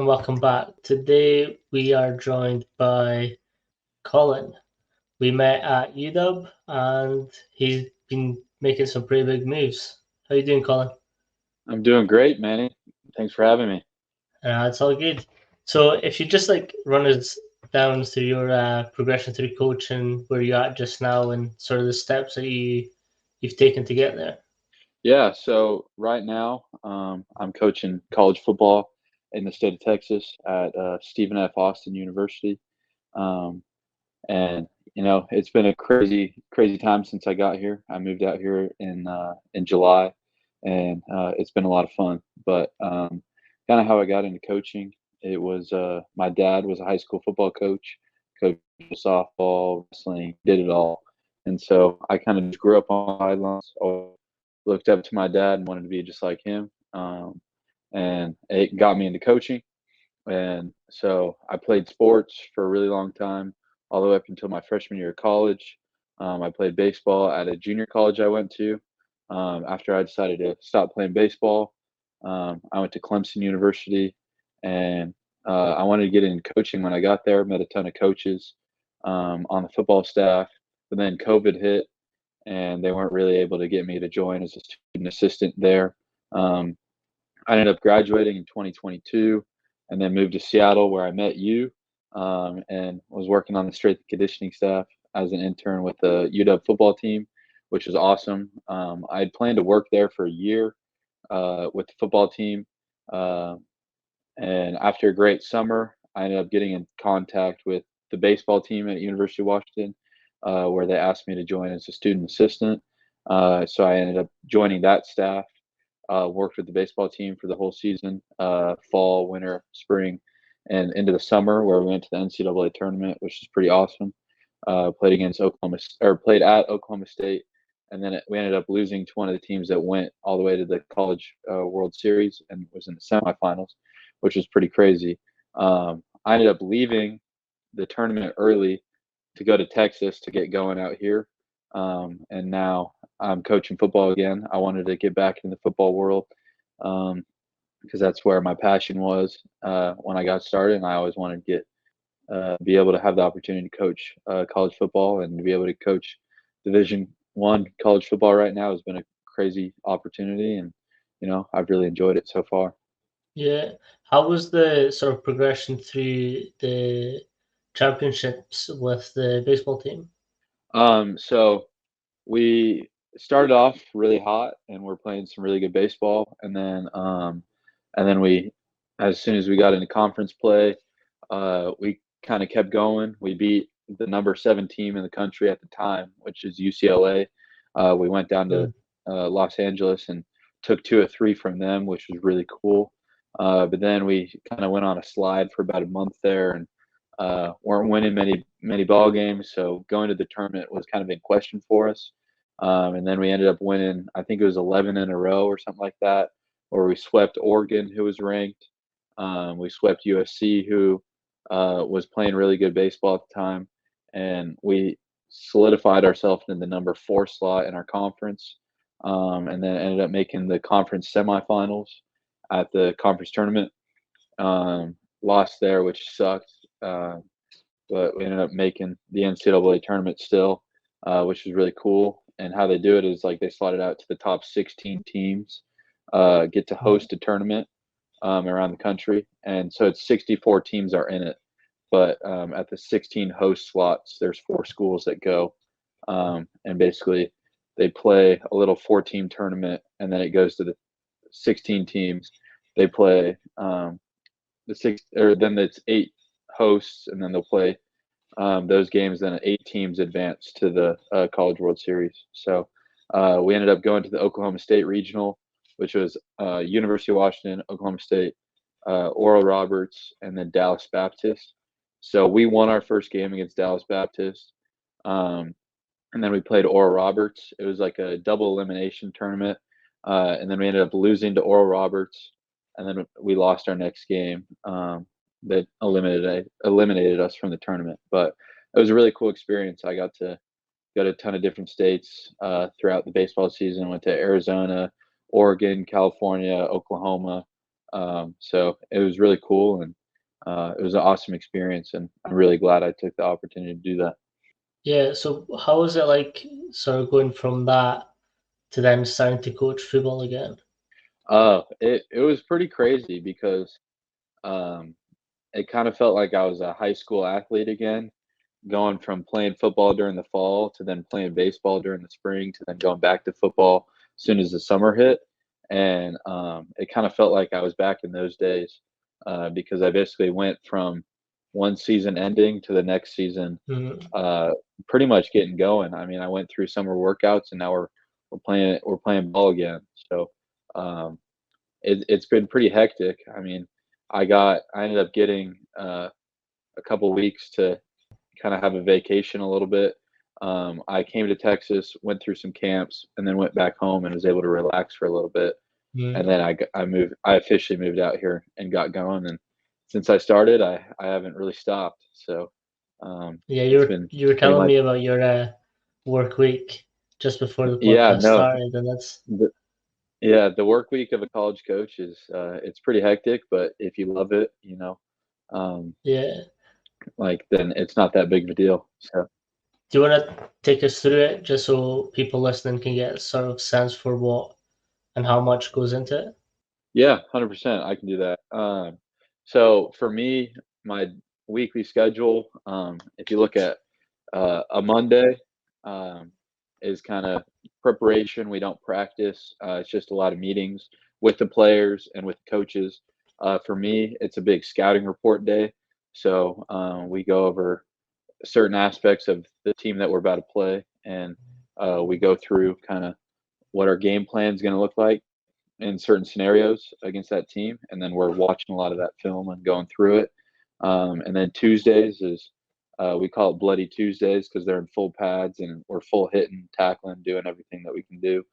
welcome back. Today we are joined by Colin. We met at UW and he's been making some pretty big moves. How you doing, Colin? I'm doing great, Manny. Thanks for having me. It's all good. So if you just run us down through your progression through coaching, where you're at just now, and sort of the steps that you've taken to get there. Yeah, so right now, I'm coaching college football in the state of Texas at Stephen F. Austin University. Um, and it's been a crazy, crazy time since I got here. I moved out here in July, and it's been a lot of fun. But kind of how I got into coaching, it was my dad was a high school football coach, coached softball, wrestling, did it all. And so I kind of just grew up on the sidelines. Always looked up to my dad and wanted to be just like him. And it got me into coaching. And so I played sports for a really long time, all the way up until my freshman year of college. I played baseball at a junior college I went to. After I decided to stop playing baseball, I went to Clemson University, and I wanted to get into coaching when I got there. Met a ton of coaches on the football staff, but then COVID hit, and they weren't really able to get me to join as a student assistant there. Um, I ended up graduating in 2022 and then moved to Seattle where I met you, and was working on the strength and conditioning staff as an intern with the UW football team, which was awesome. I had planned to work there for a year with the football team. Uh, and after a great summer, I ended up getting in contact with the baseball team at University of Washington, where they asked me to join as a student assistant. So I ended up joining that staff, worked with the baseball team for the whole season, fall, winter, spring, and into the summer, where we went to the NCAA tournament, which is pretty awesome. Played against played at Oklahoma State, and then we ended up losing to one of the teams that went all the way to the College World Series and was in the semifinals, which was pretty crazy. I ended up leaving the tournament early to go to Texas to get going out here, and now I'm coaching football again. I wanted to get back in the football world because that's where my passion was when I got started, and I always wanted to get be able to have the opportunity to coach college football and to be able to coach Division 1 college football right now has been a crazy opportunity, and I've really enjoyed it so far. Yeah. How was the sort of progression through the championships with the baseball team? So we started off really hot and we're playing some really good baseball, and then we, as soon as we got into conference play, we kind of kept going. We beat the number 7 team in the country at the time, which is UCLA. We went down to Mm. Los Angeles and took 2 or 3 from them, which was really cool. But then we kind of went on a slide for about a month there and weren't winning many ball games. So going to the tournament was kind of in question for us. And then we ended up winning, I think it was 11 in a row or something like that, where we swept Oregon, who was ranked. We swept USC, who was playing really good baseball at the time, and we solidified ourselves in the number 4 slot in our conference, and then ended up making the conference semifinals at the conference tournament. Lost there, which sucked, but we ended up making the NCAA tournament still, which was really cool. And how they do it is like they slot it out to the top 16 teams, get to Right. host a tournament around the country, and so it's 64 teams are in it. But at the 16 host slots, there's 4 schools that go, and basically they play a little 4-team tournament, and then it goes to the 16 teams. They play the six, or then it's 8 hosts, and then they'll play those games. Then 8 teams advance to the College World Series. So we ended up going to the Oklahoma State Regional, which was University of Washington, Oklahoma State, Oral Roberts, and then Dallas Baptist. So we won our first game against Dallas Baptist, um, and then we played Oral Roberts. It was like a double elimination tournament, and then we ended up losing to Oral Roberts, and then we lost our next game. That eliminated us from the tournament, but it was a really cool experience. I got to go to a ton of different states throughout the baseball season. Went to Arizona, Oregon, California, Oklahoma, So it was really cool, and it was an awesome experience, and I'm really glad I took the opportunity to do that. Yeah, so how was it like sort of going from that to then starting to coach football again? It was pretty crazy because um, it kind of felt like I was a high school athlete again, going from playing football during the fall to then playing baseball during the spring to then going back to football as soon as the summer hit. And it kind of felt like I was back in those days because I basically went from one season ending to the next season, Mm, uh, pretty much getting going. I mean, I went through summer workouts, and now we're playing ball again. So um, it's been pretty hectic. I mean, I ended up getting a couple weeks to kind of have a vacation a little bit. I came to Texas, went through some camps, and then went back home and was able to relax for a little bit. And mm. then I officially moved out here and got going. And since I started, I haven't really stopped. So Yeah, it's been you were pretty telling much, me about your work week just before the yeah, podcast no, started, and that's the, yeah, the work week of a college coach is it's pretty hectic, but if you love it, um, yeah. like then it's not that big of a deal. So Do you want to take us through it just so people listening can get sort of sense for what and how much goes into it? yeah, 100%, I can do that. So for me, my weekly schedule, if you look at a Monday, um, is kind of preparation. We don't practice. It's just a lot of meetings with the players and with coaches. For me, it's a big scouting report day. So we go over certain aspects of the team that we're about to play, and we go through kind of what our game plan is going to look like in certain scenarios against that team, and then we're watching a lot of that film and going through it. And then Tuesdays is we call it Bloody Tuesdays because they're in full pads and we're full hitting, tackling, doing everything that we can do.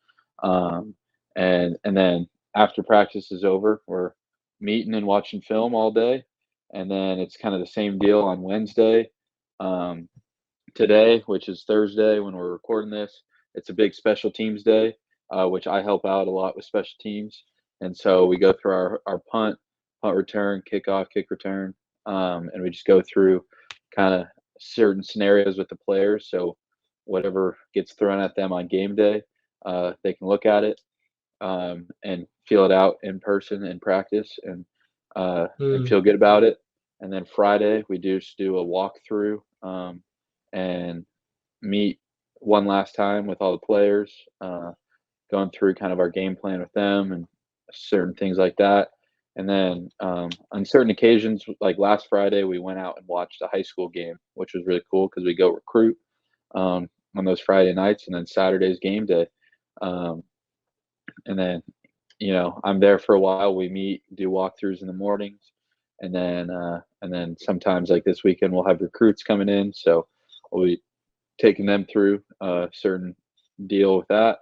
Um, and then after practice is over, we're meeting and watching film all day, and then it's kind of the same deal on Wednesday. Um, Today, which is Thursday when we're recording this, it's a big special teams day, which I help out a lot with special teams. And so we go through our punt return, kickoff, kick return, and we just go through kind of certain scenarios with the players. So whatever gets thrown at them on game day, they can look at it and feel it out in person in practice and Mm, feel good about it. And then Friday we just do a walkthrough and meet one last time with all the players, going through kind of our game plan with them and certain things like that. And then on certain occasions, like last Friday, we went out and watched a high school game, which was really cool because we go recruit on those Friday nights, and then Saturday's game day. Um, and then I'm there for a while. We meet, do walkthroughs in the mornings, and then sometimes like this weekend we'll have recruits coming in, so we'll be taking them through a certain deal with that,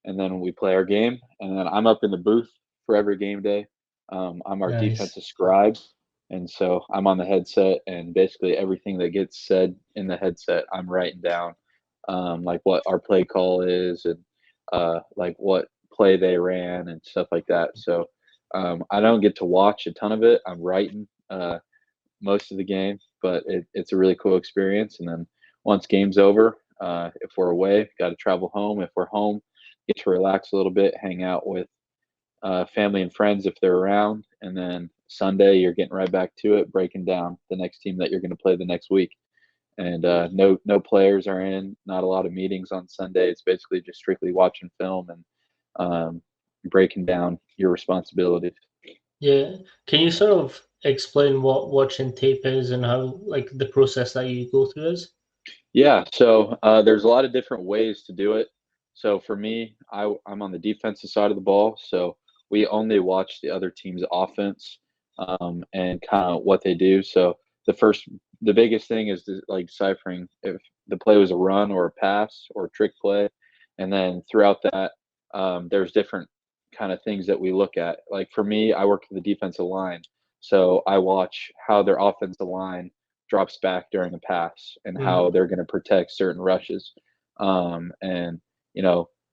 and then we play our game, and then I'm up in the booth for every game day. I'm our nice. defensive scribe, and so I'm on the headset, and basically everything that gets said in the headset, I'm writing down, like what our play call is, and like what play they ran and stuff like that. So I don't get to watch a ton of it. I'm writing most of the game, but it's a really cool experience. And then once game's over, if we're away, got to travel home. If we're home, get to relax a little bit, hang out with family and friends if they're around. And then Sunday, you're getting right back to it, breaking down the next team that you're going to play the next week. And no players are in, not a lot of meetings on Sunday. It's basically just strictly watching film and breaking down your responsibilities. Yeah. Can you sort of explain what watching tape is and how like the process that you go through is? Yeah, so there's a lot of different ways to do it. So for me, I'm on the defensive side of the ball, so we only watch the other team's offense and kind of what they do. So the biggest thing is like deciphering if the play was a run or a pass or a trick play, and then throughout that, there's different kind of things that we look at. Like for me, I work with the defensive line, so I watch how their offensive line drops back during a pass and how Mm, they're going to protect certain rushes. And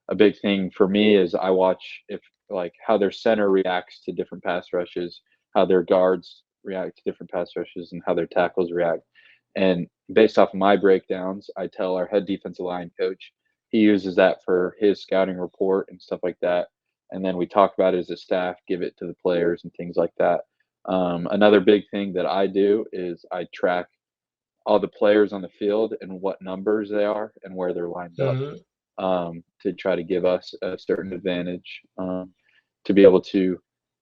a big thing for me is I watch if like how their center reacts to different pass rushes, how their guards react to different pass rushes, and how their tackles react. And based off of my breakdowns, I tell our head defensive line coach. He uses that for his scouting report and stuff like that. And then we talk about it as a staff, give it to the players and things like that. Another big thing that I do is I track all the players on the field and what numbers they are and where they're lined up, Mm-hmm. to try to give us a certain advantage, to be able to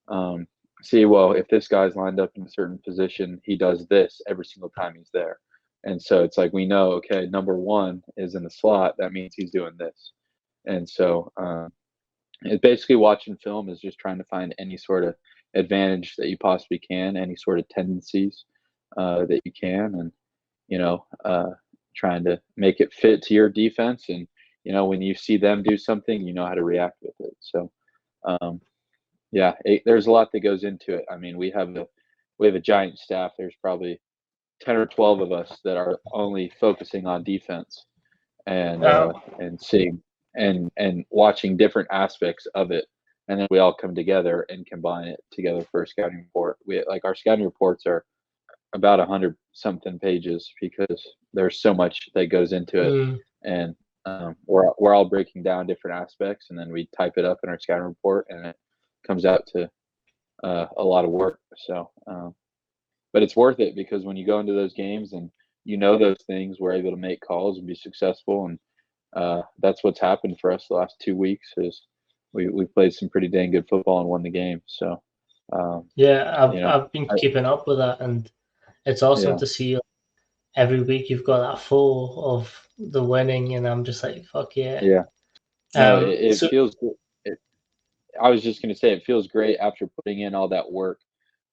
um, see, well, if this guy's lined up in a certain position, he does this every single time he's there. And so it's like we know, okay, number one is in the slot. That means he's doing this. And so it's basically watching film is just trying to find any sort of advantage that you possibly can, any sort of tendencies that you can, and you know, trying to make it fit to your defense. And when you see them do something, you know how to react with it. So, yeah, there's a lot that goes into it. I mean, we have a giant staff. There's probably 10 or 12 of us that are only focusing on defense, and seeing and watching different aspects of it, and then we all come together and combine it together for a scouting report. We like our scouting reports are about 100 something pages because there's so much that goes into it, Mm. and we're all breaking down different aspects, and then we type it up in our scouting report, and it comes out to a lot of work. So, but it's worth it because when you go into those games and those things, we're able to make calls and be successful, and that's what's happened for us the last 2 weeks. Is we played some pretty dang good football and won the game. So, Yeah, you I've know, I've been I, keeping up with that, and it's awesome yeah, to see every week you've got that full of the winning, and I'm just like, fuck yeah. yeah. No, it So feels. It, I was just gonna say it feels great after putting in all that work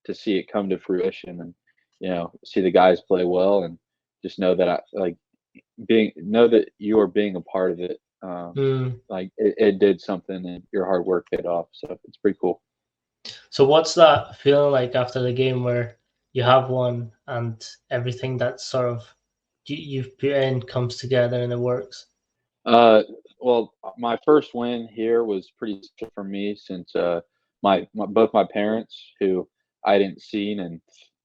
to see it come to fruition, and see the guys play well, and just know that I like know that you are being a part of it. mm, Like it did something, and your hard work paid off. So it's pretty cool. so what's that feeling like after the game where you have won and everything that sort of you've put in comes together and it works? Uh, well, my first win here was pretty special for me since both my parents, who I didn't see in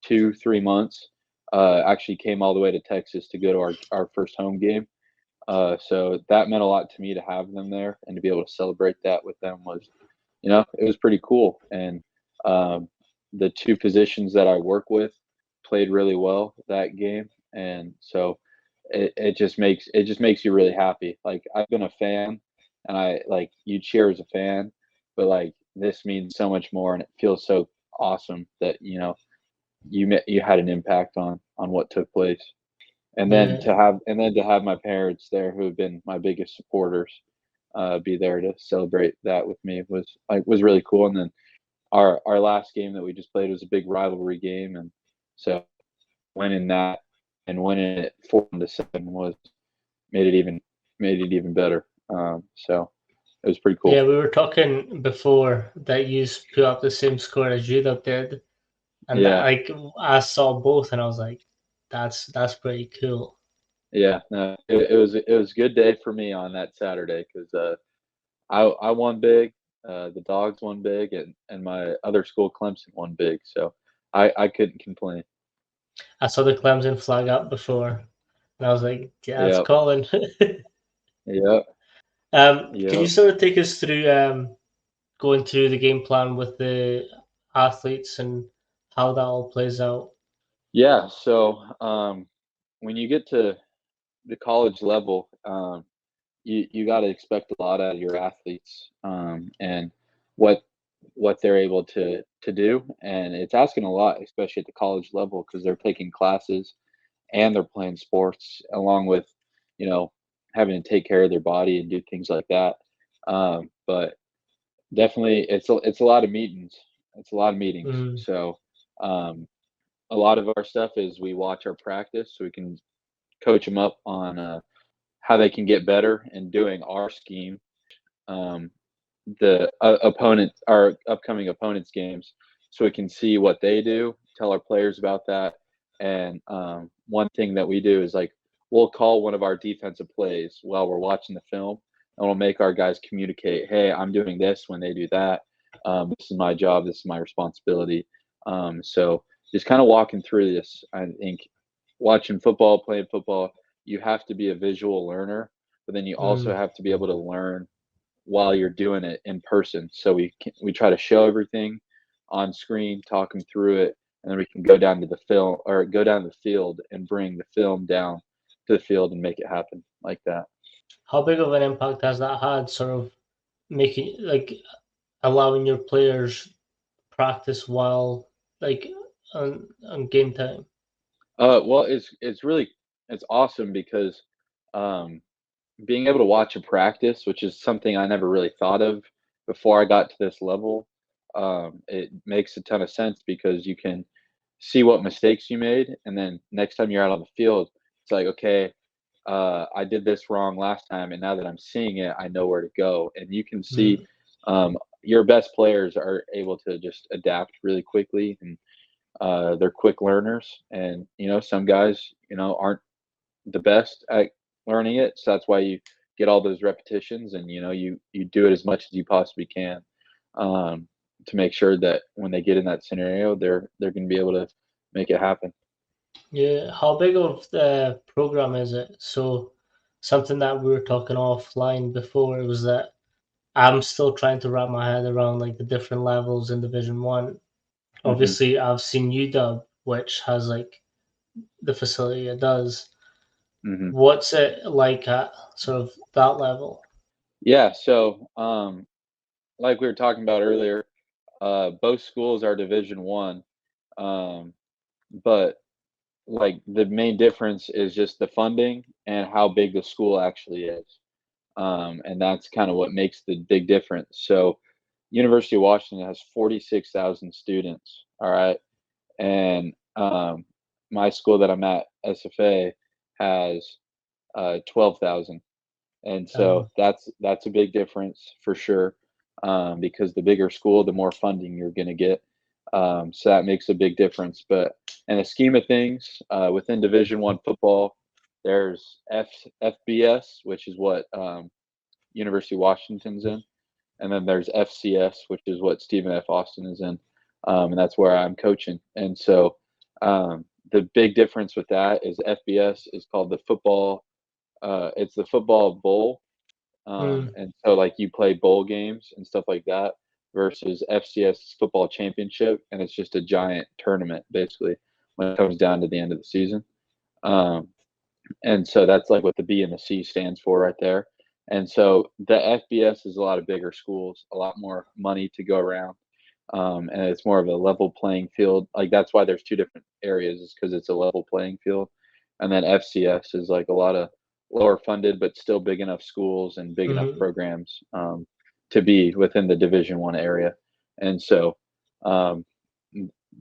2-3 months, actually came all the way to Texas to go to our first home game. So that meant a lot to me to have them there and to be able to celebrate that with them was, it was pretty cool. And um, the two positions that I work with played really well that game, and so it just makes you really happy. Like I've been a fan, and I like you cheer as a fan, but like this means so much more, and it feels so awesome that you had an impact on what took place. Yeah. And then to have my parents there, who have been my biggest supporters, be there to celebrate that with me was really cool. And then our last game that we just played was a big rivalry game, and so winning that and winning it 4-7 was made it even made it even better. So it was pretty Yeah, cool. we were talking before that you put up the same score as Judah did, and that, Yeah, like I saw both, and I was like, that's pretty cool. yeah. No, it was a good day for me on that Saturday because I won big. The dogs won big, and my other school, Clemson, won big. So I couldn't complain. I saw the Clemson flag up before, and I was like, yeah, that's Yep, Colin. yep, Can you yep. sort of take us through going through the game plan with the athletes and how that all plays out? Yeah. So when you get to the college level, you got to expect a lot out of your athletes, and what what they're able to do, and it's asking a lot, especially at the college level, because they're taking classes and they're playing sports along with you know having to take care of their body and do things like that. But definitely, it's a lot of meetings. It's a lot of meetings. Mm, So um, a lot of our stuff is we watch our practice so we can coach them up on how they can get better in doing our scheme, um, the our upcoming opponents' games, so we can see what they do, tell our players about that. And one thing that we do is like we'll call one of our defensive plays while we're watching the film, and we'll make our guys communicate, "Hey, I'm doing this when they do that," This is my job. This is my responsibility. So just kind of walking through this, I think watching football, playing football, you have to be a visual learner, but then you also Mm. have to be able to learn while you're doing it in person. So we try to show everything on screen, talk them through it, and then we can go down to the film or go down to the field and bring the film down to the field and make it happen like that. How big of an impact has that had, sort of making like allowing your players practice while like on game time? Well, it's really it's awesome because um, being able to watch a practice, which is something I never really thought of before I got to this level, it makes a ton of sense because you can see what mistakes you made, and then next time you're out on the field, it's like, okay, I did this wrong last time, and now that I'm seeing it, I know where to go. And you can see Mm. your best players are able to just adapt really quickly, and they're quick learners. And some guys, aren't the best at learning it, so that's why you get all those repetitions, and you do it as much as you possibly can, um, to make sure that when they get in that scenario, they're going to be able to make it happen. Yeah, how big of the program is it? So something that we were talking offline before was that I'm still trying to wrap my head around like the different levels in Division One. Hmm. Obviously, I've seen UW, which has like the facility it does. Hmm. What's it like at sort of that level? Yeah. So, like we were talking about earlier, both schools are Division 1, um, but like the main difference is just the funding and how big the school actually is. And that's kind of what makes the big difference. So, University of Washington has 46,000 students. All right, and my school that I'm at, SFA, has 12,000, and so Um, that's a big difference for sure. Because the bigger school, the more funding you're going to get. So that makes a big difference. But in the scheme of things, within Division 1 football, there's FBS, which is what University of Washington's in, and then there's FCS, which is what Stephen F. Austin is in, and that's where I'm coaching. And so the big difference with that is FBS is called the football. It's the football bowl, mm, and so like you play bowl games and stuff like that. Versus FCS football championship, and it's just a giant tournament basically when it comes down to the end of the season. Um, and so that's like what the B and the C stands for right there. And so the FBS is a lot of bigger schools, a lot more money to go around. And it's more of a level playing field. Like that's why there's two different areas, is because it's a level playing field. And then FCS is like a lot of lower funded, but still big enough schools and big enough mhm. programs, to be within the Division 1 area. And so um,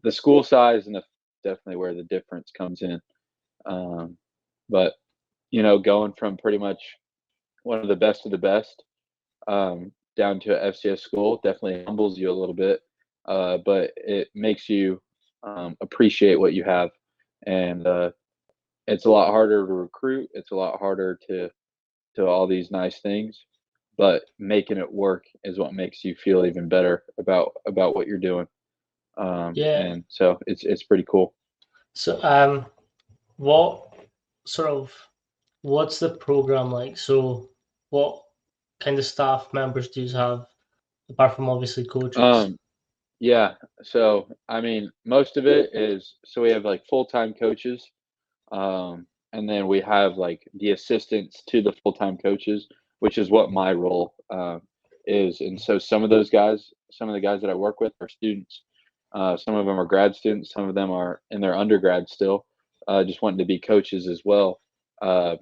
the school size and the definitely where the difference comes in. Um, but going from pretty much one of the best of the best, down to a FCS school definitely humbles you a little bit, but it makes you appreciate what you have, and it's a lot harder to recruit. It's a lot harder to all these nice things, but making it work is what makes you feel even better about what you're doing. Yeah. And so it's pretty cool. So what sort of what's the program like? So what kind of staff members do you have apart from obviously coaches? Um, yeah. So I mean, most of it is so we have like full time coaches. And then we have like the assistants to the full-time coaches, which is what my role is. And so some of the guys that I work with are students. Some of them are grad students. Some of them are in their undergrad still, just wanting to be coaches as well. Uh,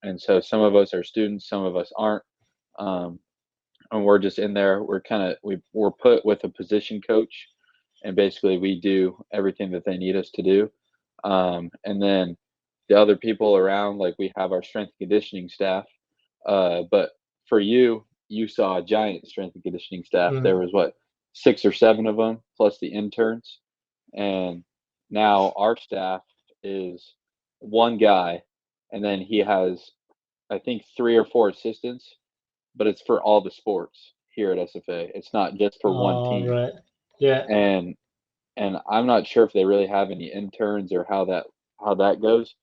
and so some of us are students, some of us aren't. Um, and we're just in there. We're put with a position coach, and basically we do everything that they need us to do. And then the other people around, like we have our strength and conditioning staff. But for you saw a giant strength and conditioning staff. There Mm. was what 6 or 7 of them plus the interns, and now our staff is one guy, and then he has I think 3 or 4 assistants, but it's for all the sports. here at SFA. It's not just for one Oh, team, right. Yeah. and I'm not sure if they really have any interns or how that goes,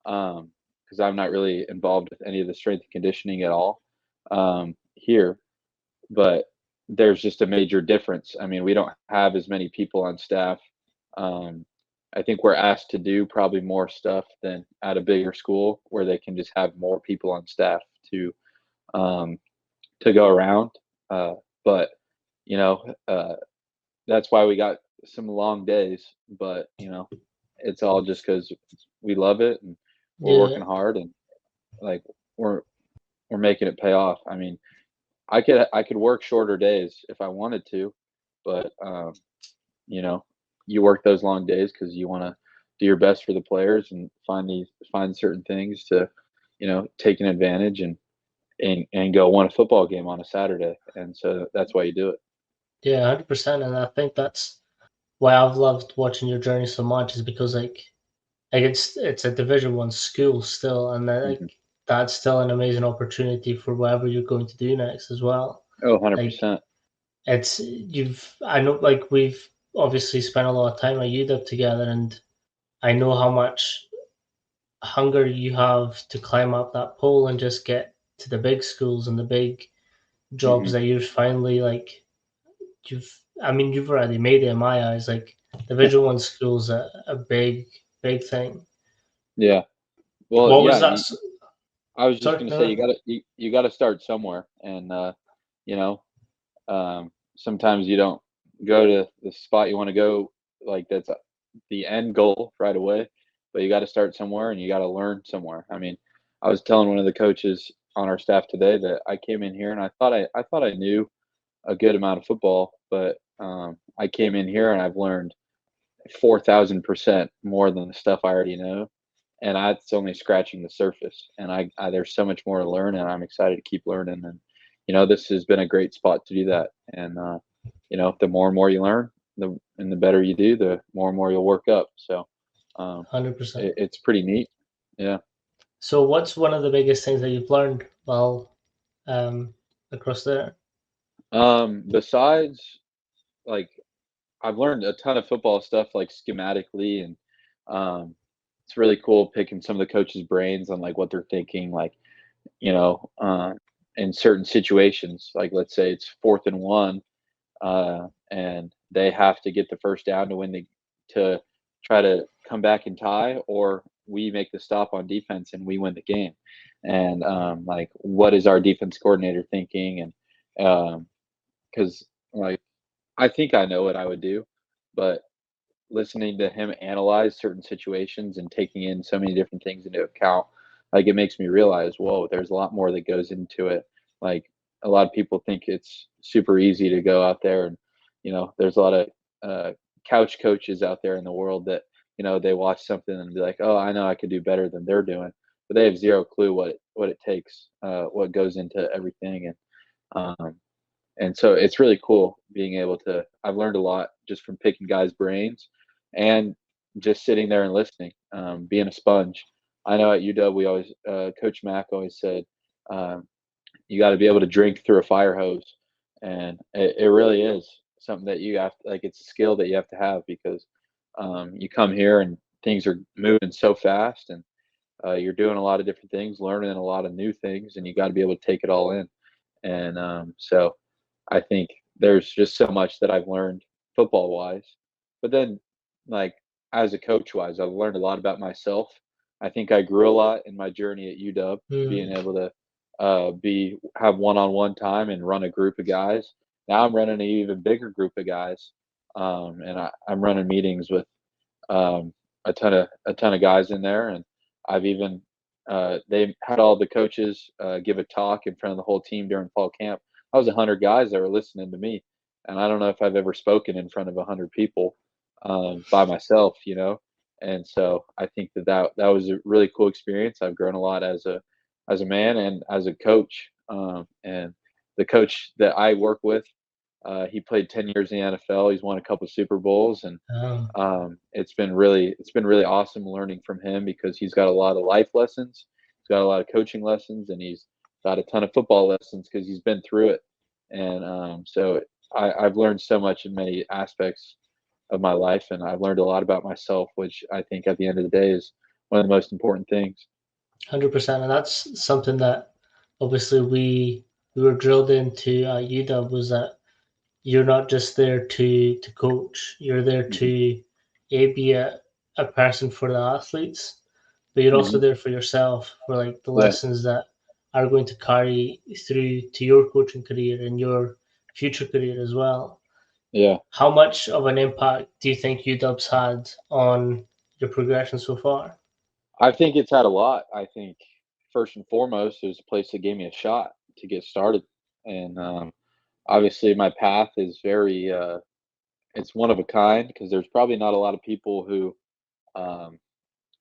because I'm not really involved with any of the strength and conditioning at all here. But there's just a major difference. I mean, we don't have as many people on staff. Um, I think we're asked to do probably more stuff than at a bigger school where they can just have more people on staff to um, go around. But you know, that's why we got some long days. But it's all just because we love it and we're Yeah. working hard and like we're we're making it pay off. I mean, I could work shorter days if I wanted to, but you know, you work those long days because you want to do your best for the players and find certain things to, take an advantage and go win a football game on a Saturday, and so that's why you do it. Yeah, 100%. And I think that's why I've loved watching your journey so much is because like it's a Division 1 school still, and Hmm. that's still an amazing opportunity for whatever you're going to do next as well. Oh, Like 100%. I know like we've obviously spent a lot of time at UW together, and I know how much hunger you have to climb up that pole and just get to the big schools and the big jobs Hmm. that you're finally like you've already made it in my eyes. Like Division 1 schools a big thing. Yeah. Well, What was yeah. that? I was just Sorry, gonna say no. you gotta start somewhere, and you know, sometimes you don't go to the spot you want to go, like that's the end goal right away, but you got to start somewhere and you got to learn somewhere. I mean, I was telling one of the coaches on our staff today that I came in here and I thought I knew a good amount of football, but I came in here and I've learned 4,000% more than the stuff I already know, and it's only scratching the surface. And there's so much more to learn, and I'm excited to keep learning. And this has been a great spot to do that. And the more and more you learn, the better you do, the more and more you'll work up. So 100%. it's pretty neat. Yeah. So what's one of the biggest things that you've learned while um, across there? Besides, like, I've learned a ton of football stuff, like schematically, and um, it's really cool picking some of the coaches' brains on like what they're thinking, like you know, uh, in certain situations. Like, let's say it's 4th and 1, and they have to get the first down to try to come back and tie, or we make the stop on defense and we win the game. And like, what is our defense coordinator thinking? And because like I think I know what I would do, but listening to him analyze certain situations and taking in so many different things into account, like it makes me realize, whoa, there's a lot more that goes into it. Like a lot of people think it's super easy to go out there and, there's a lot of couch coaches out there in the world that, they watch something and be like, oh, I know I could do better than they're doing, but they have zero clue what it takes, what goes into everything. And so it's really cool being able to I've learned a lot just from picking guys' brains and just sitting there and listening, being a sponge. I know at UW we always Coach Mack always said, um, you got to be able to drink through a fire hose, and it really is something that you have like it's a skill that you have to have because you come here and things are moving so fast, and you're doing a lot of different things, learning a lot of new things, and you got to be able to take it all in. And so I think there's just so much that I've learned football wise. But then, like, as a coach wise, I've learned a lot about myself. I think I grew a lot in my journey at UW, being Mm, able to have one-on-one time and run a group of guys. Now I'm running an even bigger group of guys, and I'm running meetings with um, a ton of guys in there, and I've even they had all the coaches give a talk in front of the whole team during fall camp. I was 100 guys that were listening to me, and I don't know if I've ever spoken in front of 100 people by myself, And so I think that was a really cool experience. I've grown a lot as a man and as a coach, and the coach that I work with, he played 10 years in the NFL. He's won a couple Super Bowls, and um, it's been really awesome learning from him because he's got a lot of life lessons. He's got a lot of coaching lessons, and he's got a ton of football lessons because he's been through it. and so I've learned so much in many aspects of my life, and I've learned a lot about myself, which I think at the end of the day is one of the most important things. 100%, and that's something that obviously we were drilled into at UW was that you're not just there to coach. You're there Hmm. to be a person for the athletes, but you're also Hmm. there for yourself, for like the Yeah, lessons that are going to carry through to your coaching career and your future career as well. yeah. How much of an impact do you think UW's had on your progression so far? I think it's had a lot. I think first and foremost, it was a place that gave me a shot to get started, and obviously my path is very it's one of a kind because there's probably not a lot of people who um,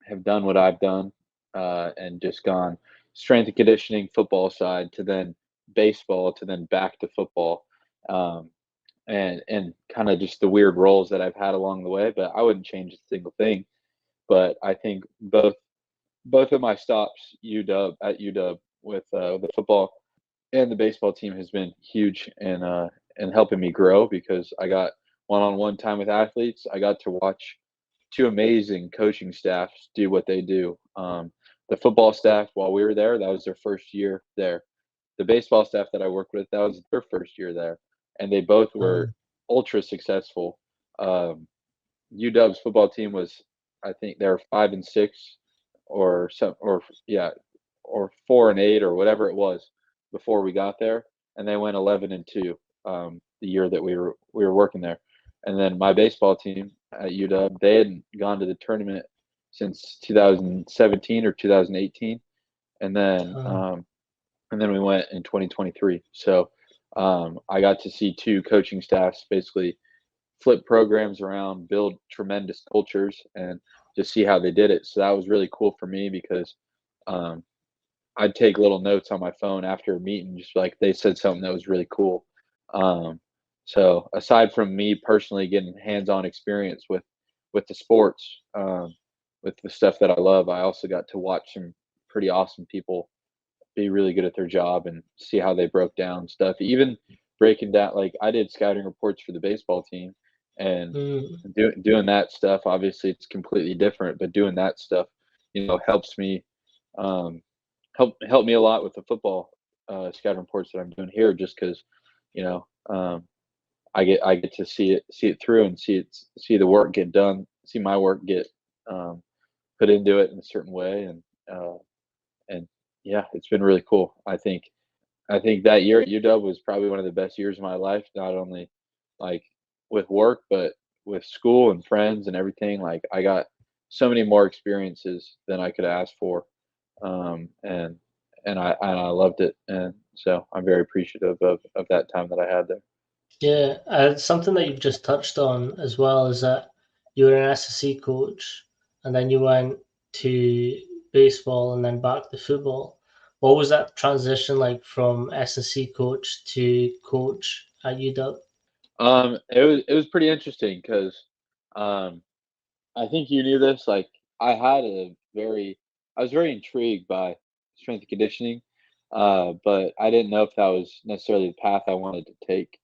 have done what I've done, and just gone strength and conditioning football side to then baseball to then back to football, um, and kind of just the weird roles that I've had along the way. But I wouldn't change a single thing. But I think both of my stops UW with the football and the baseball team has been huge in helping me grow because I got one-on-one time with athletes. I got to watch two amazing coaching staffs do what they do. The football staff, while we were there, that was their first year there. The baseball staff that I worked with, that was their first year there, and they both were Um, ultra successful. UW's football team was, I think, they were 5-6, or some, or yeah, or 4-8, or whatever it was before we got there, and they went 11-2 the year that we were working there. And then my baseball team at UW, they hadn't gone to the tournament since 2017 or 2018, and then um, um, and then we went in 2023. So I got to see two coaching staffs basically flip programs around, build tremendous cultures, and just see how they did it. So that was really cool for me because um, I'd take little notes on my phone after a meeting, just like they said something that was really cool. Um, so aside from me personally getting hands-on experience with the sports, with the stuff that I love, I also got to watch some pretty awesome people be really good at their job and see how they broke down stuff. Even breaking down, like I did scouting reports for the baseball team, and mm, doing that stuff. Obviously, it's completely different, but doing that stuff, helps me, um, help me a lot with the football scouting reports that I'm doing here, just because, you know, um, I get to see it through and see the work get done, see my work get um, put into it in a certain way, uh, and yeah, it's been really cool. I think that year at UW was probably one of the best years of my life, not only like with work, but with school and friends and everything. Like I got so many more experiences than I could ask for, and I loved it, and so I'm very appreciative of that time that I had there. yeah, something that you've just touched on as well is that you were an SSC coach and then you went to baseball and then back to football. What was that transition like from SSC coach to coach at UW? It was pretty interesting because um, I think you knew this. Like I was very intrigued by strength and conditioning, but I didn't know if that was necessarily the path I wanted to take.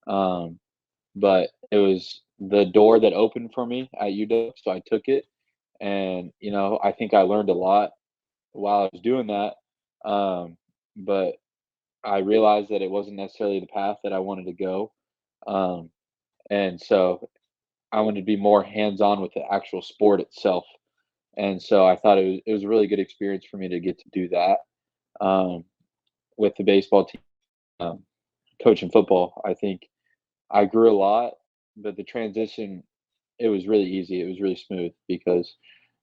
Um, but it was the door that opened for me at UW, so I took it, and I think I learned a lot while I was doing that. Um, but I realized that it wasn't necessarily the path that I wanted to go, um, and so I wanted to be more hands-on with the actual sport itself. And so I thought it was a really good experience for me to get to do that, um, with the baseball team, um, coaching football. I think I grew a lot, but the transition, it was really easy. It was really smooth because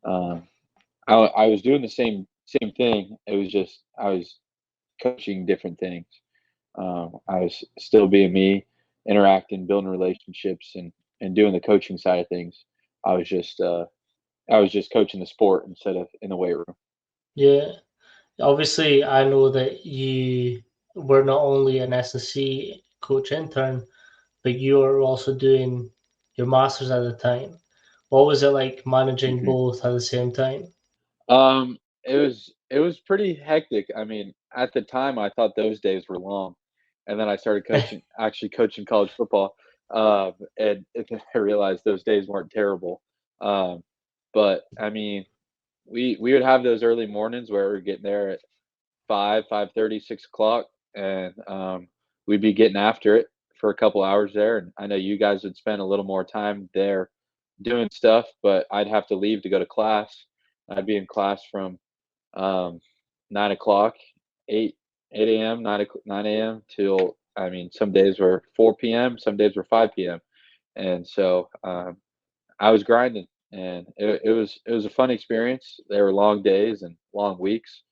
um, I was doing the same thing. It was just I was coaching different things. I was still being me, interacting, building relationships, and doing the coaching side of things. I was just uh, I was just coaching the sport instead of in the weight room. Yeah, obviously, I know that you were not only an SSC coach intern, but you were also doing your master's at the time. What was it like managing Mhm. both at the same time? It was pretty hectic. I mean, at the time, I thought those days were long, and then I started actually coaching college football, and I realized those days weren't terrible. Um, but I mean, we would have those early mornings where we're getting there at 5:30, 6 o'clock, and we'd be getting after it for a couple hours there. And I know you guys would spend a little more time there doing stuff, but I'd have to leave to go to class. I'd be in class from 9 o'clock, 8 8 a.m., 9 a.m. till, I mean, some days were 4 p.m., some days were 5 p.m. And so I was grinding, and it was a fun experience. They were long days and long weeks,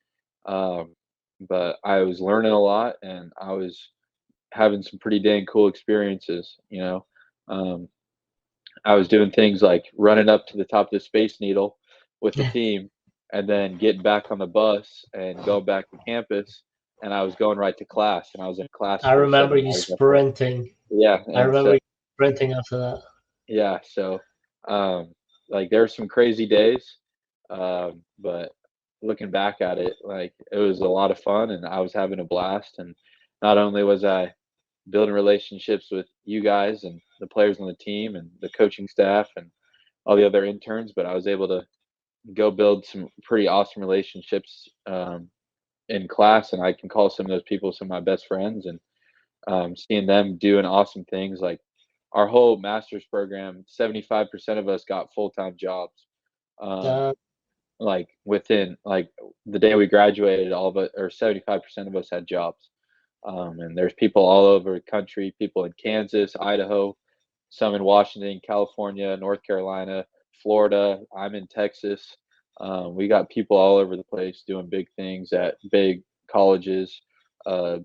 um, but I was learning a lot, and I was having some pretty dang cool experiences. Um, I was doing things like running up to the top of the Space Needle with the team, and then getting back on the bus and going back to campus. And I was going right to class, and I was in class I for remember 7 you hours after. sprinting. Yeah, I and remember so you sprinting after that. yeah, so, like, there were some crazy days, but looking back at it, like, it was a lot of fun, and I was having a blast, and not only was I building relationships with you guys and the players on the team and the coaching staff and all the other interns, but I was able to go build some pretty awesome relationships, in class, and I can call some of those people some of my best friends, and seeing them doing awesome things. Like our whole master's program, 75% of us got full-time jobs. Um, Uh, like within like the day we graduated, all of it, or 75% of us had jobs. And there's people all over the country, people in Kansas, Idaho, some in Washington, California, North Carolina, Florida. I'm in Texas. We got people all over the place doing big things at big colleges, uh,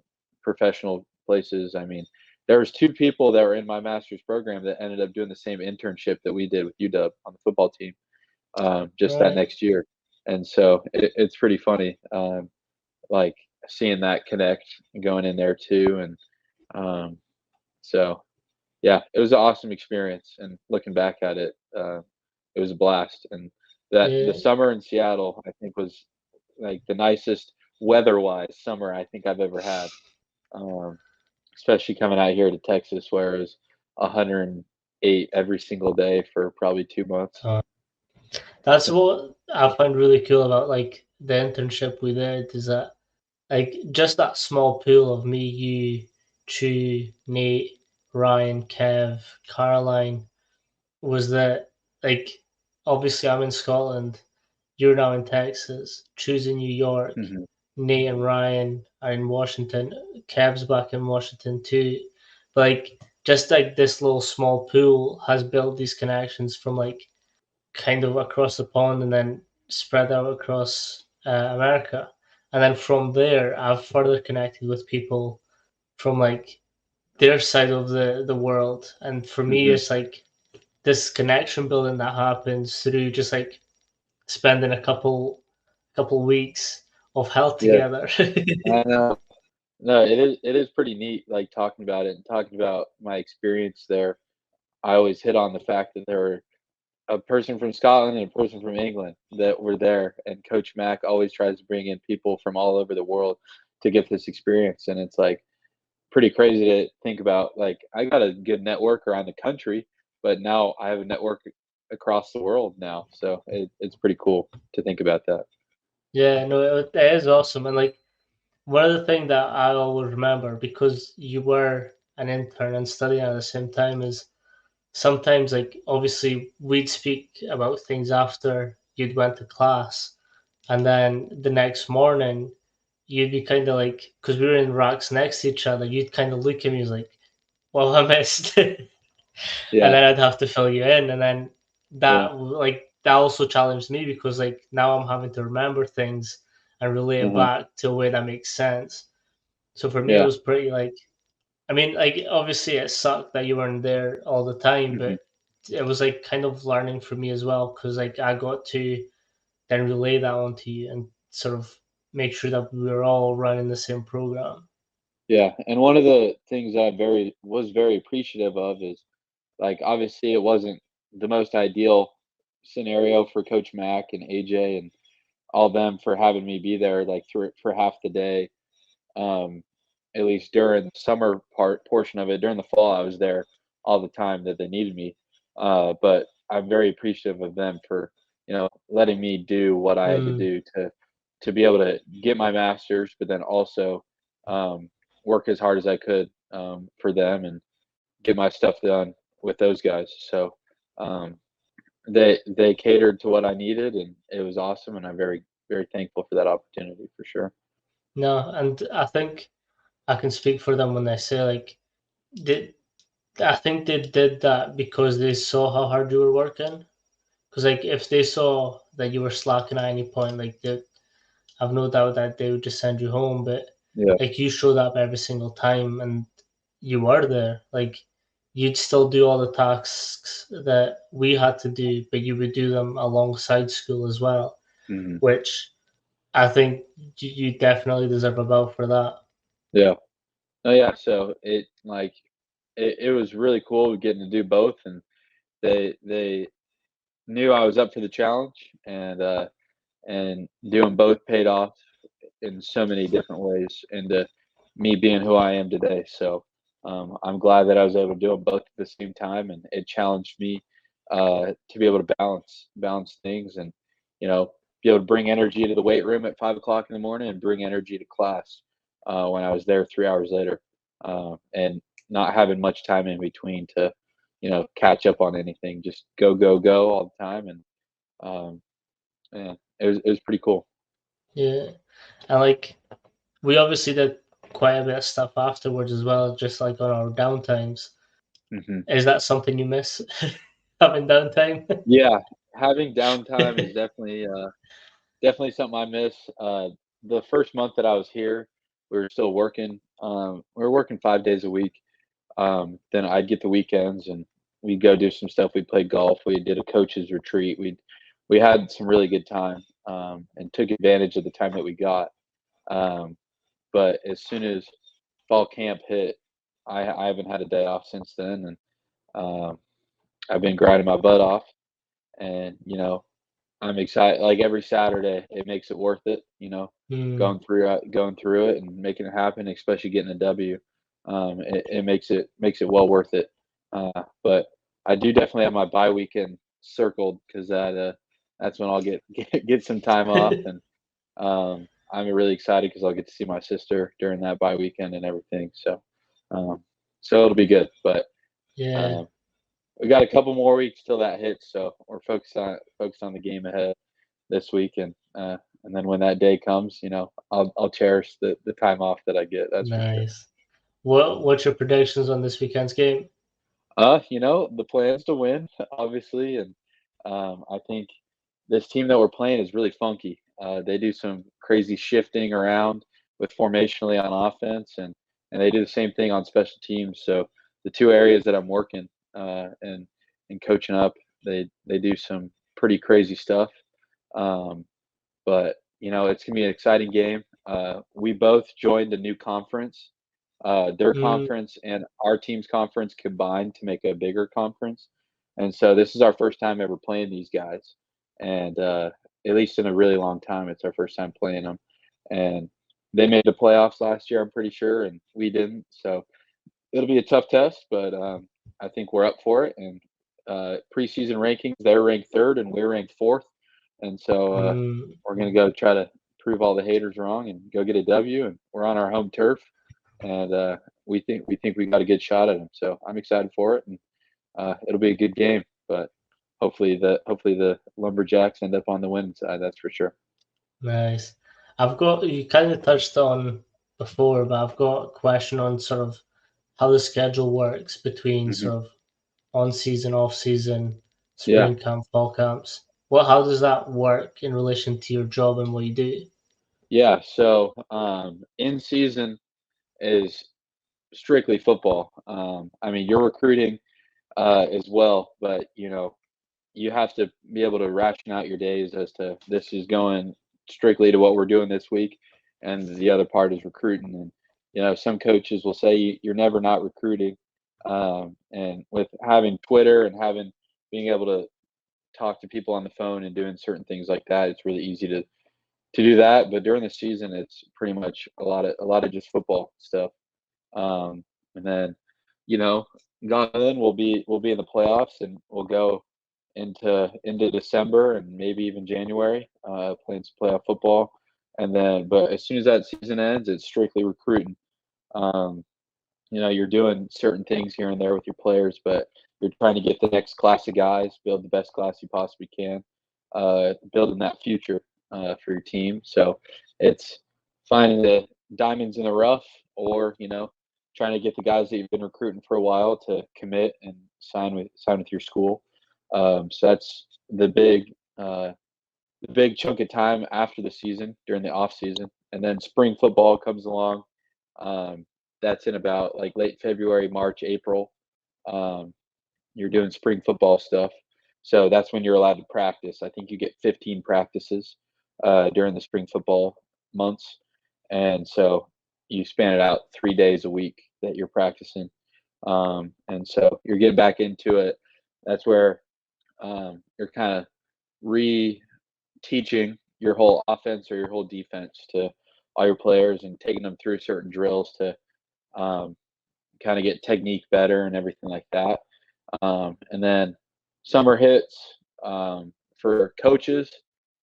professional places. I mean, there was two people that were in my master's program that ended up doing the same internship that we did with UW on the football team, just that right. next year. And so it's pretty funny, like seeing that connect and going in there too. And um, so yeah, it was an awesome experience, and looking back at it, it was a blast. And that the Yeah. summer in Seattle, I think, was like the nicest weather-wise summer I think I've ever had. Um, Especially coming out here to Texas, where it was 108 every single day for probably 2 months. Uh, that's what I find really cool about like the internship we did is that like just that small pool of me, you, Chu, Nate, Ryan, Kev, Caroline was that like obviously I'm in Scotland, you're now in Texas, Chu's in New York, Hmm. Nate and Ryan are in Washington, Kev's back in Washington too. But like just like this little small pool has built these connections from like kind of across the pond and then spread out across America. And then from there, I've further connected with people from like their side of the world. And for me, Hmm. it's like this connection building that happens through just like spending a couple weeks of hell Yeah, together. I know. No, it is pretty neat, like, talking about it and talking about my experience there. I always hit on the fact that there were a person from Scotland and a person from England that were there, and Coach Mack always tries to bring in people from all over the world to get this experience, and it's, like, pretty crazy to think about. Like, I got a good network around the country, but now I have a network across the world now, so it's pretty cool to think about that. Yeah, no, it is awesome. And like one of the things that I always remember because you were an intern and studying at the same time is sometimes like obviously we'd speak about things after you'd went to class and then the next morning you'd be kind of like because we were in racks next to each other you'd kind of look at me like well I missed and Yeah, then I'd have to fill you in and then yeah, that also challenged me because like now I'm having to remember things and relay it uh-huh, back to a way that makes sense so for me it yeah, was pretty like I mean, like obviously it sucked that you weren't there all the time, mhm, but it was like kind of learning for me as well because like I got to then relay that onto you and sort of make sure that we were all running the same program. yeah. And one of the things I very was very appreciative of is, like, obviously, it wasn't the most ideal scenario for Coach Mack and AJ and all them for having me be there, like, for half the day. Um, at least during the summer portion of it. During the fall, I was there all the time that they needed me. But I'm very appreciative of them for letting me do what I had to Mm. do to be able to get my master's, but then also work as hard as I could for them and get my stuff done with those guys. So um, they catered to what I needed, and it was awesome. And I'm very thankful for that opportunity for sure. No, and I think I can speak for them when they say like they, I think they did that because they saw how hard you were working. Because like if they saw that you were slacking at any point, like I've no doubt that they would just send you home. But Yeah. like you showed up every single time, and you were there. Like you'd still do all the tasks that we had to do, but you would do them alongside school as well, Hmm. which I think you definitely deserve a bell for that. Yeah. Oh yeah. So it was really cool getting to do both, and they knew I was up for the challenge, and doing both paid off in so many different ways into me being who I am today. So I'm glad that I was able to do them both at the same time, and it challenged me to be able to balance things, and be able to bring energy to the weight room at 5 o'clock in the morning and bring energy to class when I was there 3 hours later, and not having much time in between to catch up on anything. Just go all the time, and um, yeah, it was pretty cool. Yeah, and like we obviously did quite a bit of stuff afterwards as well, just like on our downtimes. Hmm. Is that something you miss having downtime? Yeah, having downtime is definitely something I miss. The first month that I was here, we were still working. We were working 5 days a week. Then I'd get the weekends, and we'd go do some stuff. We played golf. We did a coach's retreat. We had some really good time, and took advantage of the time that we got. Um, but as soon as fall camp hit, I haven't had a day off since then, and I've been grinding my butt off. And I'm excited. Like every Saturday, it makes it worth it. Hmm. Going through it and making it happen, especially getting a W. It makes it well worth it. But I do definitely have my bye weekend circled because that's when I'll get some time off, and I'm really excited because I'll get to see my sister during that bye weekend and everything. Um, so it'll be good. But Yeah, um, we got a couple more weeks till that hits, so we're focused on the game ahead this week, and then when that day comes, I'll cherish the time off that I get. That's for sure. nice. What's your predictions on this weekend's game? The plan's to win, obviously, and I think this team that we're playing is really funky. They do some crazy shifting around with formationally on offense, and they do the same thing on special teams. So the two areas that I'm working and coaching up, they do some pretty crazy stuff. Um, but it's gonna be an exciting game. We both joined a new conference. Their Mm, conference and our team's conference combined to make a bigger conference, and so this is our first time ever playing these guys, and at least in a really long time, it's our first time playing them. And they made the playoffs last year, I'm pretty sure, and we didn't. So it'll be a tough test, but I think we're up for it. And preseason rankings, they're ranked third and we're ranked fourth, and so mm, we're gonna go try to prove all the haters wrong and go get a W. And we're on our home turf, and we think we got a good shot at them. So I'm excited for it, and it'll be a good game. But hopefully the Lumberjacks end up on the winning side. That's for sure. nice. You kind of touched on before, but I've got a question on sort of how the schedule works between Hmm. sort of on season, off season, Yeah, spring camp, fall camps. How does that work in relation to your job and what you do? yeah. So in season is strictly football. I mean, you're recruiting as well, but you have to be able to ration out your days as to this is going strictly to what we're doing this week, and the other part is recruiting. And some coaches will say you're never not recruiting. And with having Twitter and having being able to talk to people on the phone and doing certain things like that, it's really easy to do that. But during the season, it's pretty much a lot of just football stuff. And then, you know, God willing, we'll be in the playoffs, and we'll go into December and maybe even January, playing some playoff football. And then, but as soon as that season ends, it's strictly recruiting. Um, you're doing certain things here and there with your players, but you're trying to get the next class of guys, build the best class you possibly can, building that future for your team. So it's finding the diamonds in the rough, or trying to get the guys that you've been recruiting for a while to commit and sign with your school. So that's the big chunk of time after the season during the off season, and then spring football comes along. Um, that's in about like late February, March, April. Um, you're doing spring football stuff, so that's when you're allowed to practice. I think you get 15 practices during the spring football months, and so you span it out 3 days a week that you're practicing, and so you're getting back into it. That's where you're kind of re teaching your whole offense or your whole defense to all your players and taking them through certain drills to um, kind of get technique better and everything like that. And then summer hits for coaches.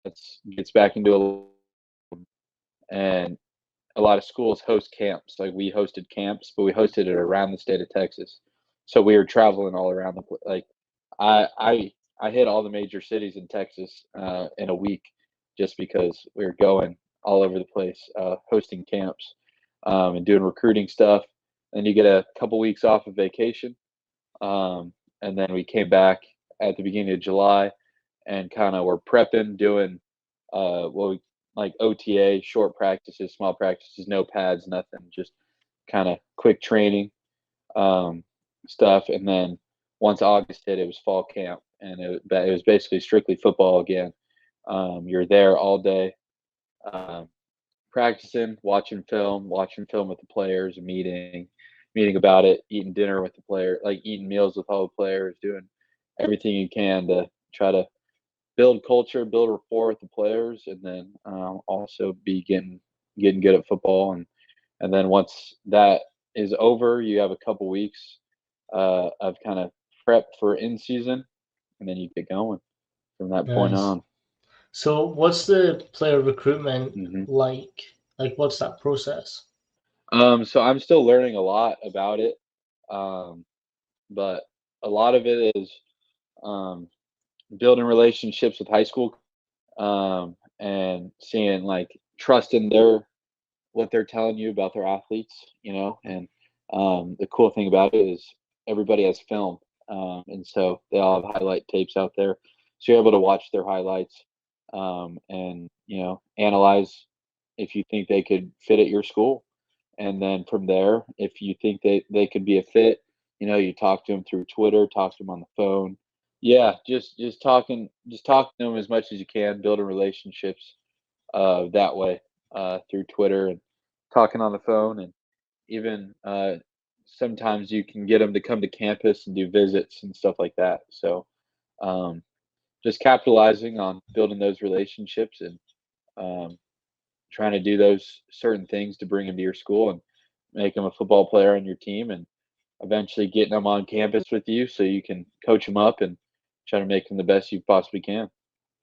It's gets back into and a lot of schools host camps. Like we hosted camps, but we hosted it around the state of Texas. So we were traveling all around like I hit all the major cities in Texas in a week just because we were going all over the place hosting camps and doing recruiting stuff. And you get a couple weeks off of vacation, um, and then we came back at the beginning of July and kind of were prepping, doing what we like OTA, short practices, small practices, no pads, nothing, just kind of quick training um, stuff. And then once August hit, it was fall camp, and it was basically strictly football again. You're there all day, um, practicing, watching film with the players, meeting about it, eating dinner with the player, like eating meals with all the players, doing everything you can to try to build culture, build rapport with the players, and then also be getting good at football. And then once that is over, you have a couple weeks of kind of prep for in season, and then you get going from that point Nice. on. So what's the player recruitment hmm like? Like what's that process? So I'm still learning a lot about it, um, but a lot of it is um, building relationships with high school and seeing like trusting their what they're telling you about their athletes, and the cool thing about it is everybody has film, and so they all have highlight tapes out there, so you're able to watch their highlights and analyze if you think they could fit at your school, and then from there, if you think they could be a fit, you talk to them through Twitter, talk to them on the phone. Yeah, just talking to them as much as you can, building relationships that way through Twitter and talking on the phone, and even sometimes you can get them to come to campus and do visits and stuff like that. So um, just capitalizing on building those relationships and um, trying to do those certain things to bring them to your school and make them a football player on your team, and eventually getting them on campus with you so you can coach them up and try to make them the best you possibly can.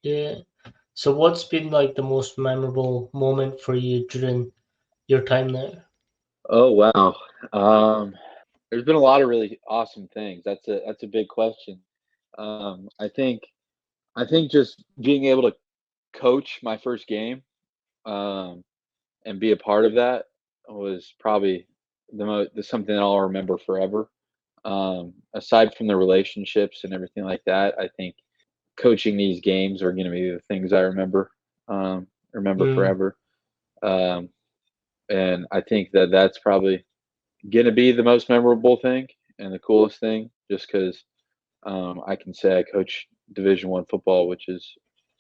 Yeah. So what's been like the most memorable moment for you during your time there? Oh wow. Um, there's been a lot of really awesome things. That's a big question. I think just being able to coach my first game um, and be a part of that was probably something that I'll remember forever. Aside from the relationships and everything like that, I think coaching these games are going to be the things I remember Mm, forever. Um, and I think that that's probably going to be the most memorable thing and the coolest thing, just because I can say I coach Division 1 football, which is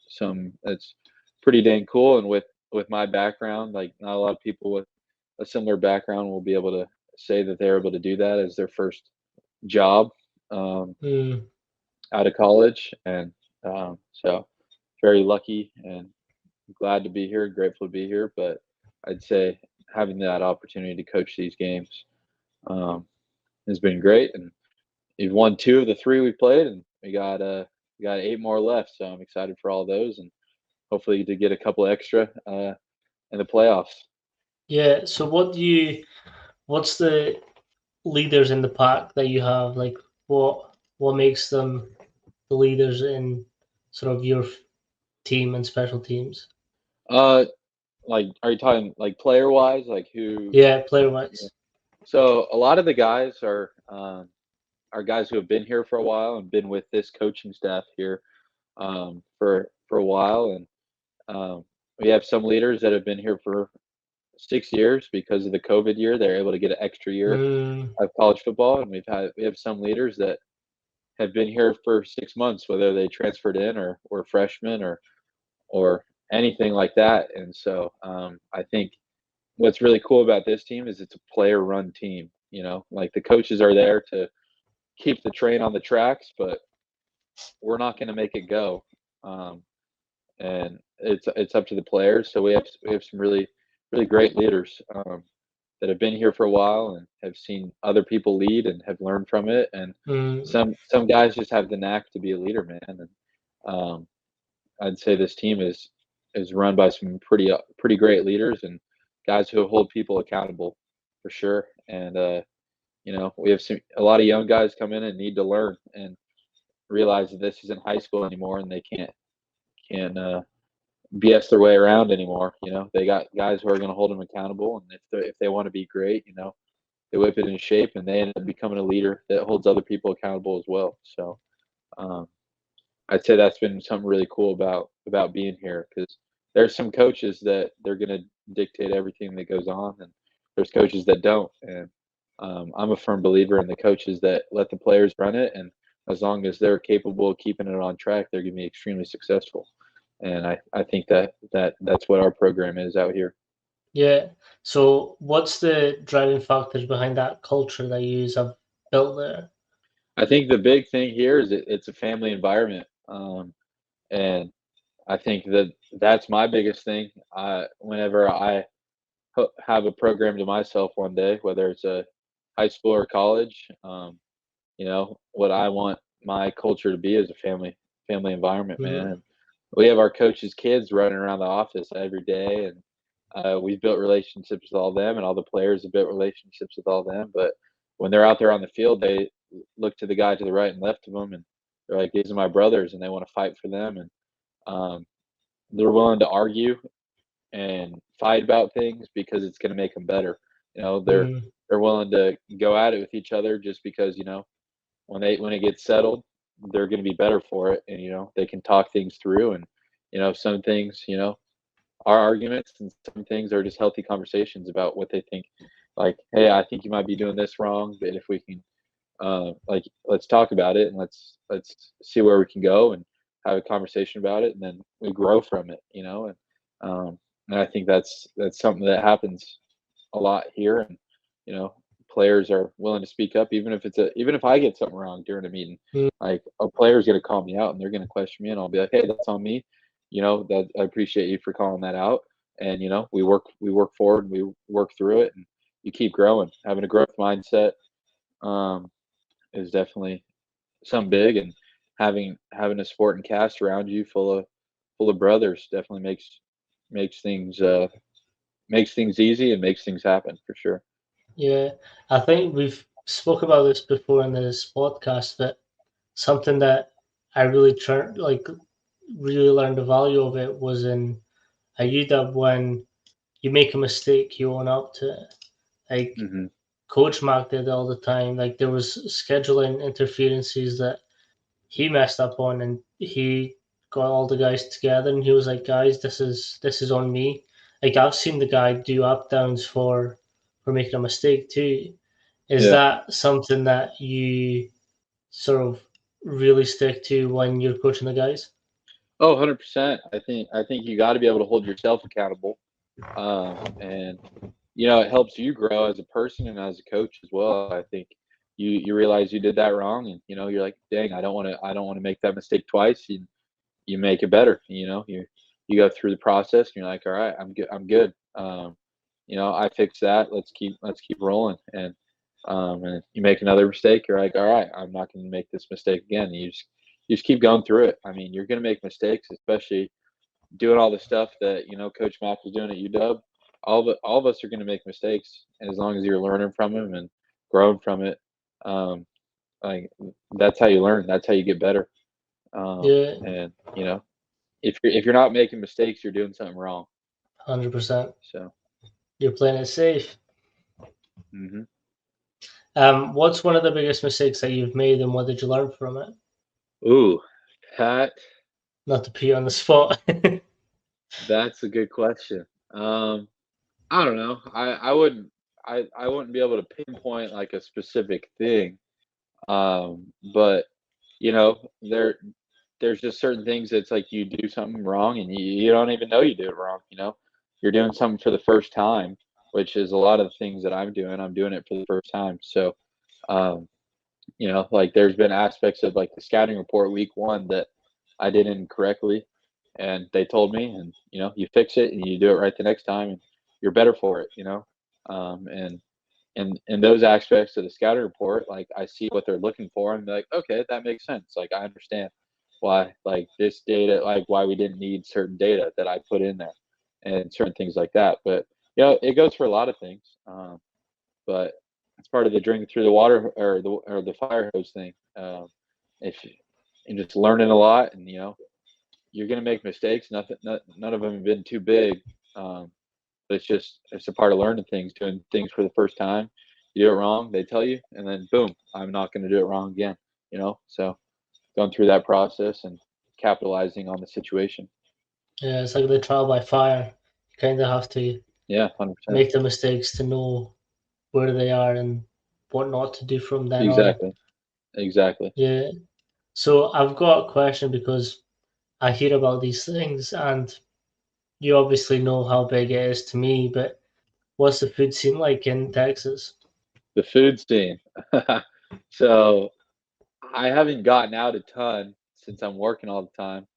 some that's pretty dang cool. And with my background, like not a lot of people with a similar background will be able to say that they're able to do that as their first job um, mm, out of college. And so very lucky and glad to be here, grateful to be here. But I'd say having that opportunity to coach these games has been great, and we've won 2 of the 3 we played, and we got 8 more left, so I'm excited for all those, and hopefully to get a couple extra in the playoffs. Yeah. So what's the leaders in the pack that you have? Like what makes them the leaders in sort of your team and special teams? Uh, like, are you talking like player wise, like who? Yeah, player Yeah. wise. So a lot of the guys are guys who have been here for a while and been with this coaching staff here for a while, and we have some leaders that have been here for 6 years because of the COVID year. They're able to get an extra year Mm, of college football, and we have some leaders that have been here for 6 months, whether they transferred in or freshmen or anything like that. And so I think what's really cool about this team is it's a player run team. You know, like the coaches are there to keep the train on the tracks, but we're not going to make it go. Um, and it's up to the players. So we have some really great leaders that have been here for a while and have seen other people lead and have learned from it. And mm, some guys just have the knack to be a leader, man. And um, I'd say this team is run by some pretty great leaders and guys who hold people accountable for sure. And you know, we have a lot of young guys come in and need to learn and realize that this isn't high school anymore, and they can't BS their way around anymore. You know, they got guys who are going to hold them accountable, and if they want to be great, you know, they whip it in shape, and they end up becoming a leader that holds other people accountable as well. So um, I'd say that's been something really cool about being here because there's some coaches that they're going to dictate everything that goes on, and there's coaches that don't. And I'm a firm believer in the coaches that let the players run it, and as long as they're capable of keeping it on track, they're going to be extremely successful. And I think that's what our program is out here. yeah. So what's the driving factors behind that culture that you have built there? I think the big thing here is it's a family environment, and I think that that's my biggest thing. Whenever I have a program to myself one day, whether it's a high school or college, you know, what I want my culture to be is a family environment, man. Mm, And we have our coaches' kids running around the office every day, and we've built relationships with all them, and all the players have built relationships with all them. But when they're out there on the field, they look to the guy to the right and left of them, and they're like, "These are my brothers," and they want to fight for them, and um, they're willing to argue and fight about things because it's going to make them better. You know, mm, they're willing to go at it with each other just because you know when it gets settled, they're going to be better for it, and you know they can talk things through, and you know some things you know are arguments, and some things are just healthy conversations about what they think. Like, hey, I think you might be doing this wrong, but if we can, like, let's talk about it and let's see where we can go and have a conversation about it, and then we grow from it, you know. And I think that's something that happens a lot here, and you know, players are willing to speak up, even if I get something wrong during a meeting, mm. like a player's going to call me out and they're going to question me, and I'll be like, hey, that's on me. You know, that I appreciate you for calling that out, and you know, we work forward and we work through it, and you keep growing. Having a growth mindset um, is definitely something big, and having a sport and cast around you full of brothers definitely makes things makes things easy and makes things happen for sure. Yeah. I think we've spoke about this before in this podcast, but something that I really really learned the value of it was in a you that when you make a mistake, you own up to it. Like Hmm. Coach Mark did all the time. Like there was scheduling interferences that he messed up on, and he got all the guys together, and he was like, "Guys, this is on me." Like I've seen the guy do up downs for making a mistake too. Is Yeah. that something that you sort of really stick to when you're coaching the guys? Oh, 100%. I think you got to be able to hold yourself accountable, and you know it helps you grow as a person and as a coach as well. I think you realize you did that wrong, and you know you're like, dang, I don't want to make that mistake twice. You make it better. You know, you go through the process, and you're like, all right, I'm good. You know, I fixed that. Let's keep rolling. And And you make another mistake, you're like, all right, I'm not going to make this mistake again. And you just keep going through it. I mean, you're going to make mistakes, especially doing all the stuff that Coach Mack was doing at UW. All of us are going to make mistakes, and as long as you're learning from them and growing from it, um, like that's how you learn. That's how you get better. Yeah, And if you're not making mistakes, you're doing something wrong. 100%. So, You're playing it safe. hmm What's one of the biggest mistakes that you've made, and what did you learn from it? ooh, that Not to put you on the spot. that's a good question. I don't know. I wouldn't be able to pinpoint like a specific thing. But there's just certain things that's like you do something wrong and you don't even know you do it wrong. You're doing something for the first time, which is a lot of the things that I'm doing it for the first time. So, um, like there's been aspects of like the scouting report week one that I did incorrectly, and they told me, and you fix it and you do it right the next time, and you're better for it. And in those aspects of the scouting report, like I see what they're looking for, and they're like, okay, that makes sense. Like I understand why, like this data, like why we didn't need certain data that I put in there, and certain things like that. But it goes for a lot of things. But it's part of the drink through the water or the fire hose thing. If and just learning a lot, and you're gonna make mistakes. None of them have been too big. But it's a part of learning things, doing things for the first time. You do it wrong, they tell you, and then boom, I'm not going to do it wrong again. So going through that process and capitalizing on the situation. Yeah, it's like the trial by fire. You kind of have to Yeah, 100%. make the mistakes to know where they are and what not to do from then on. Exactly. Exactly. Yeah. So I've got a question because I hear about these things, and you obviously know how big it is to me, but what's the food scene like in Texas? The food scene. So I haven't gotten out a ton since I'm working all the time.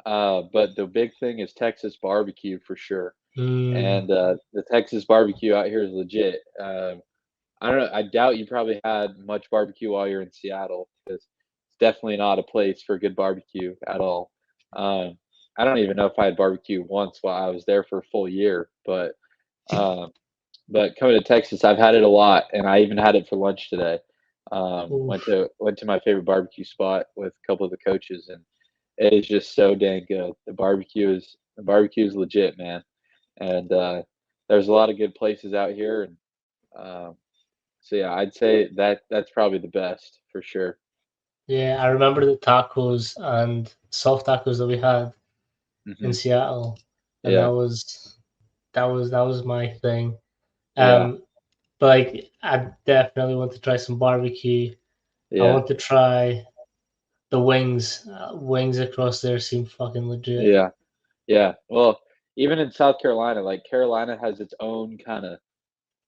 But the big thing is Texas barbecue for sure. Mm, And the Texas barbecue out here is legit. I don't know. I doubt you probably had much barbecue while you're in Seattle because it's definitely not a place for good barbecue at all. Um, I don't even know if I had barbecue once while I was there for a full year, um, but coming to Texas, I've had it a lot, and I even had it for lunch today. oof. Went to my favorite barbecue spot with a couple of the coaches, and it is just so dang good. The barbecue is legit, man, and there's a lot of good places out here, and um, so yeah, I'd say that's probably the best for sure. Yeah, I remember the tacos and soft tacos that we had in Hmm. Seattle, and that Yeah, was that was my thing. yeah, Um, but like I definitely want to try some barbecue. I yeah, want to try the wings. Wings across there seem fucking legit. yeah, yeah. Well, even in South Carolina, like Carolina has its own kind of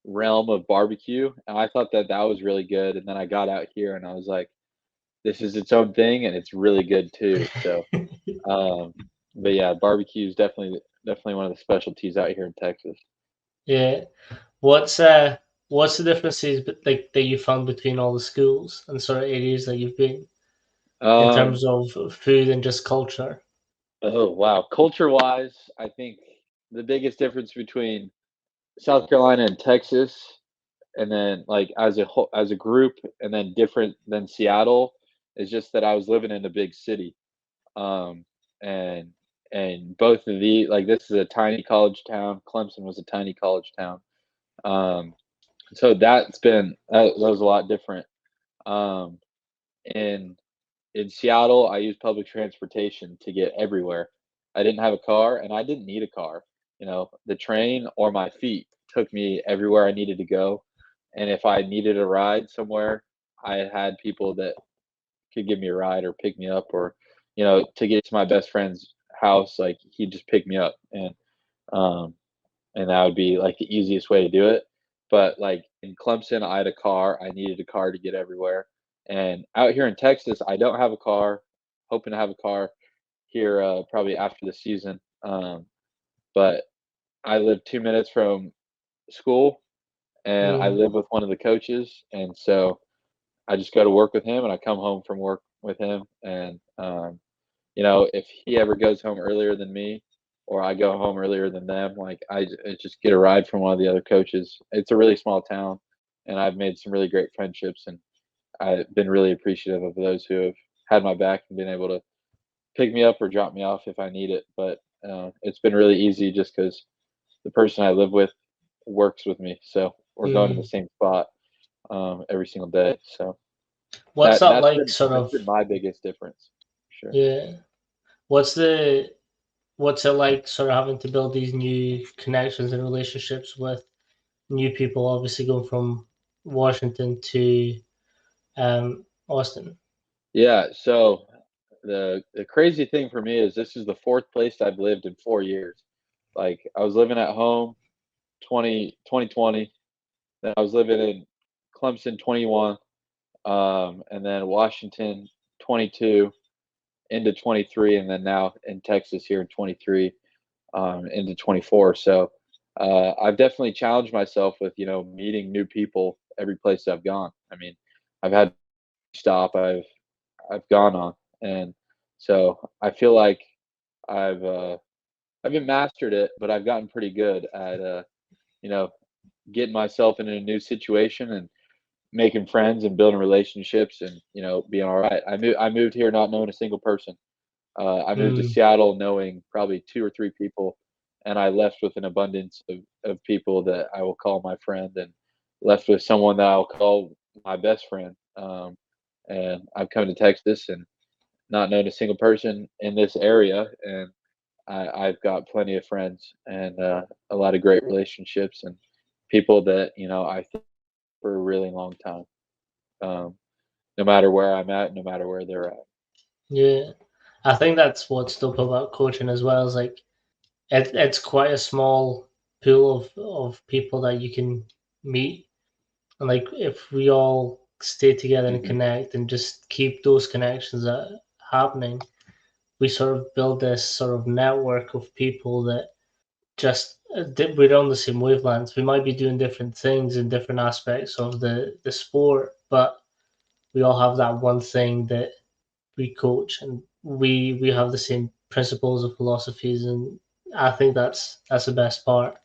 realm of barbecue, and I thought that was really good. And then I got out here, and I was like, this is its own thing, and it's really good too. So, um, but yeah, barbecue is definitely one of the specialties out here in Texas. Yeah. What's the differences like that you found between all the schools and sort of areas that you've been in Um, terms of food and just culture? oh wow, culture-wise, I think the biggest difference between South Carolina and Texas, and then like as a group, and then different than Seattle, is just that I was living in a big city, um, and both of the like this is a tiny college town. Clemson was a tiny college town, um, so that was a lot different. Um, in Seattle, I used public transportation to get everywhere. I didn't have a car, and I didn't need a car. The train or my feet took me everywhere I needed to go. And if I needed a ride somewhere, I had people that could give me a ride or pick me up, or to get to my best friend's house, like he'd just pick me up, um, and that would be like the easiest way to do it. But like in Clemson, I had a car. I needed a car to get everywhere. And out here in Texas, I don't have a car. Hoping to have a car here probably after the season. But I live 2 minutes from school, and I Mm, live with one of the coaches, and so I just go to work with him, and I come home from work with him, and if he ever goes home earlier than me, or I go home earlier than them, like I just get a ride from one of the other coaches. It's a really small town, and I've made some really great friendships, and I've been really appreciative of those who have had my back and been able to pick me up or drop me off if I need it. But it's been really easy just because the person I live with works with me, so we're going to the mm. same spot every single day. So What's that that that's like? been Sort that's of, been my biggest difference. Sure. yeah. What's the what's it like? Sort of having to build these new connections and relationships with new people. Obviously, going from Washington to Austin. Yeah. So the crazy thing for me is this is the fourth place I've lived in 4 years. Like I was living at home 2020, then I was living in Clemson 21, and then Washington 22 into 23, and then now in Texas here in 23 into 24. So I've definitely challenged myself with meeting new people every place I've gone. I mean, I've had stop I've gone on, and so I feel like I've uh, I haven't mastered it, but I've gotten pretty good at you know getting myself in a new situation and making friends and building relationships and being all right. I moved here not knowing a single person. I moved to Mm, Seattle knowing probably two or three people, and I left with an abundance of people that I will call my friend, and left with someone that I'll call my best friend. And I've come to Texas and not known a single person in this area, and I've got plenty of friends and a lot of great relationships and people that I think for a really long time. Um, no matter where I'm at, no matter where they're at. yeah, I think that's what's dope about coaching as well. Is like it's quite a small pool of people that you can meet, and like if we all stay together and Hmm. connect and just keep those connections happening, we sort of build this sort of network of people that just we're on the same wavelength. We might be doing different things in different aspects of the sport, but we all have that one thing that we coach, and we have the same principles and philosophies, and I think that's the best part.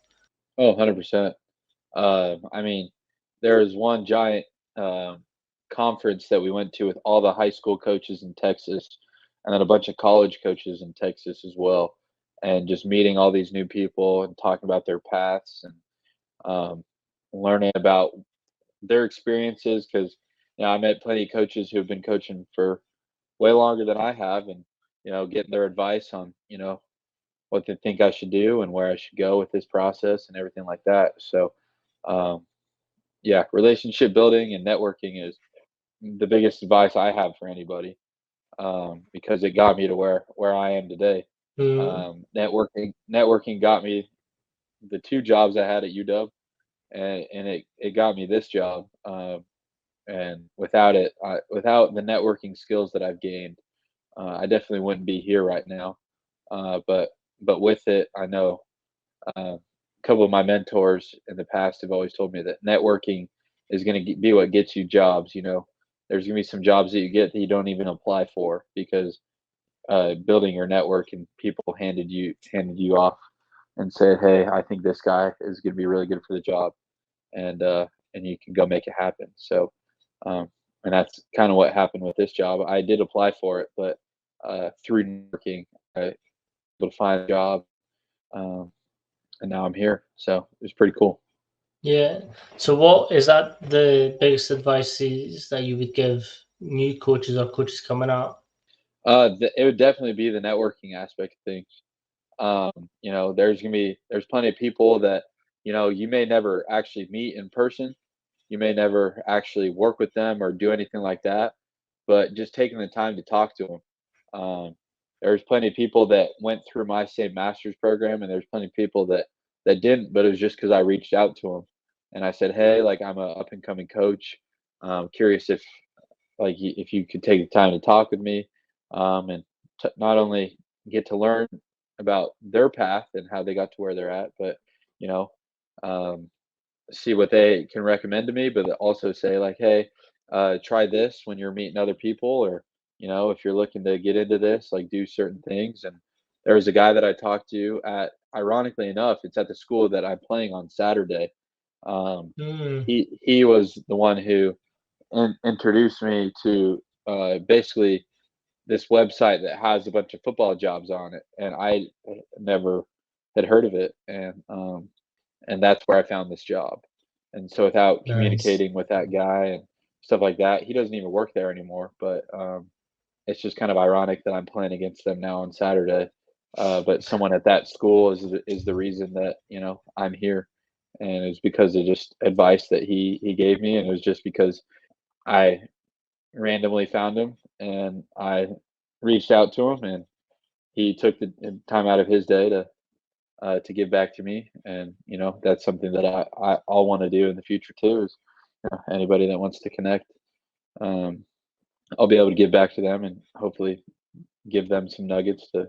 Oh, 100%. I mean, there was one giant um, conference that we went to with all the high school coaches in Texas, and then a bunch of college coaches in Texas as well, and just meeting all these new people and talking about their paths and um, learning about their experiences. Because I met plenty of coaches who have been coaching for way longer than I have, and getting their advice on what they think I should do and where I should go with this process and everything like that. So. Um, yeah, relationship building and networking is the biggest advice I have for anybody, because it got me to where I am today. Mm, Networking got me the two jobs I had at UW, and it got me this job. And without it, without the networking skills that I've gained, I definitely wouldn't be here right now. But with it, I know a couple of my mentors in the past have always told me that networking is going to be what gets you jobs. There's going to be some jobs that you get that you don't even apply for because building your network and people handed you off and said, "Hey, I think this guy is going to be really good for the job," and you can go make it happen. So, um, and that's kind of what happened with this job. I did apply for it, but through networking, I was able to find a job. Um, and now I'm here. So it was pretty cool. yeah. So, what is that the biggest advice is that you would give new coaches or coaches coming out? It would definitely be the networking aspect of things. There's plenty of people that you may never actually meet in person. You may never actually work with them or do anything like that, but just taking the time to talk to them. There's plenty of people that went through my same master's program, and there's plenty of people that didn't, but it was just because I reached out to them and I said, "Hey, like I'm a up and coming coach. Curious if if you could take the time to talk with me, and not only get to learn about their path and how they got to where they're at, but you know, um, see what they can recommend to me, but also say like, hey, try this when you're meeting other people, or if you're looking to get into this, like do certain things. And there was a guy that I talked to at, ironically enough, it's at the school that I'm playing on Saturday. Um, Mm, he was the one who introduced me to basically this website that has a bunch of football jobs on it, and I never had heard of it, and that's where I found this job. And so without nice. communicating with that guy and stuff like that, he doesn't even work there anymore. But it's just kind of ironic that I'm playing against them now on Saturday. But someone at that school is the reason that I'm here, and it's because of just advice that he gave me, and it was just because I randomly found him and I reached out to him, and he took the time out of his day to give back to me. And that's something that I'll want to do in the future too. Is anybody that wants to connect, um, I'll be able to give back to them and hopefully give them some nuggets to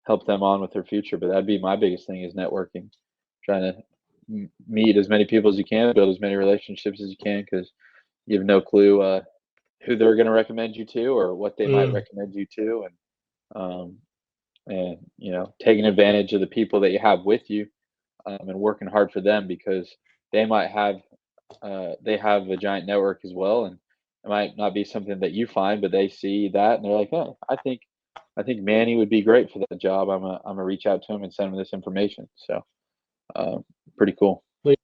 help them on with their future. But that'd be my biggest thing, is networking, trying to meet as many people as you can, build as many relationships as you can, because you have no clue who they're going to recommend you to or what they might Mm, recommend you to. Um, and taking advantage of the people that you have with you, and working hard for them, because they might have they have a giant network as well, and it might not be something that you find, but they see that and they're like, "Oh, I think Manny would be great for that job. I'm gonna reach out to him and send him this information." So um, pretty cool. wait.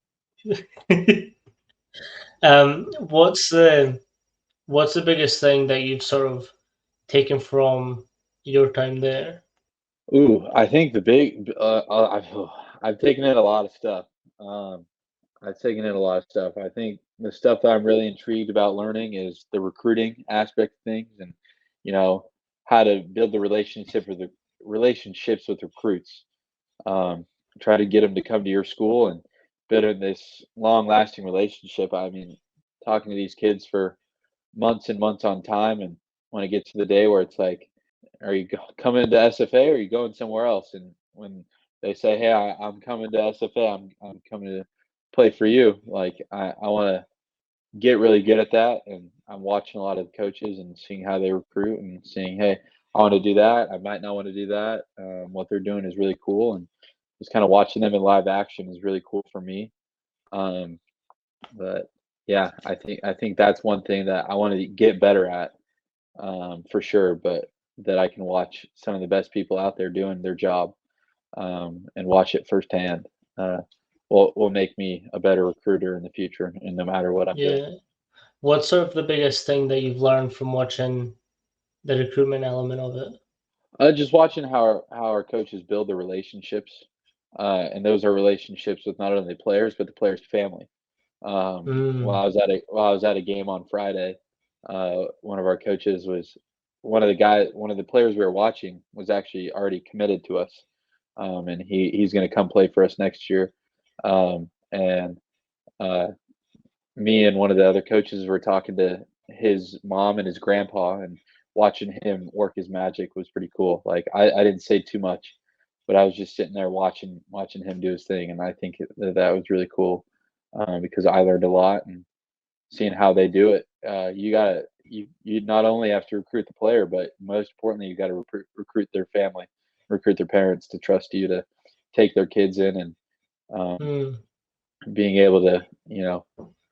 um, what's the what's the biggest thing that you've sort of taken from your time there? Ooh, I think the big I've taken in a lot of stuff. Um, I've taken in a lot of stuff. I think the stuff that I'm really intrigued about learning is the recruiting aspect of things, and you know how to build the relationships with recruits. Um, Try to get them to come to your school and build this long-lasting relationship. I mean, talking to these kids for months and months on time, and when it gets to the day where it's like, are you coming to SFA, or are you going somewhere else? And when they say, hey, I'm coming to SFA, I'm coming to play for you, like I want to get really good at that. And I'm watching a lot of coaches and seeing how they recruit and seeing, hey, I want to do that, I might not want to do that. What they're doing is really cool, and just kind of watching them in live action is really cool for me. um, but yeah, I think that's one thing that I want to get better at, for sure. But that I can watch some of the best people out there doing their job, and watch it firsthand, uh, will make me a better recruiter in the future, and no matter what I'm doing. Yeah. What's sort of the biggest thing that you've learned from watching the recruitment element of it? Just watching how our coaches build the relationships, and those are relationships with not only the players but the players' family. While Mm, I was at a game on Friday, one of our coaches was one of the players we were watching was actually already committed to us, and he's going to come play for us next year. And uh, Me and one of the other coaches were talking to his mom and his grandpa, and watching him work his magic was pretty cool. Like I didn't say too much, but I was just sitting there watching him do his thing, and I think that was really cool, because I learned a lot, and seeing how they do it. You not only have to recruit the player, but most importantly, you got to recruit their family, recruit their parents to trust you to take their kids in, and um, mm. being able to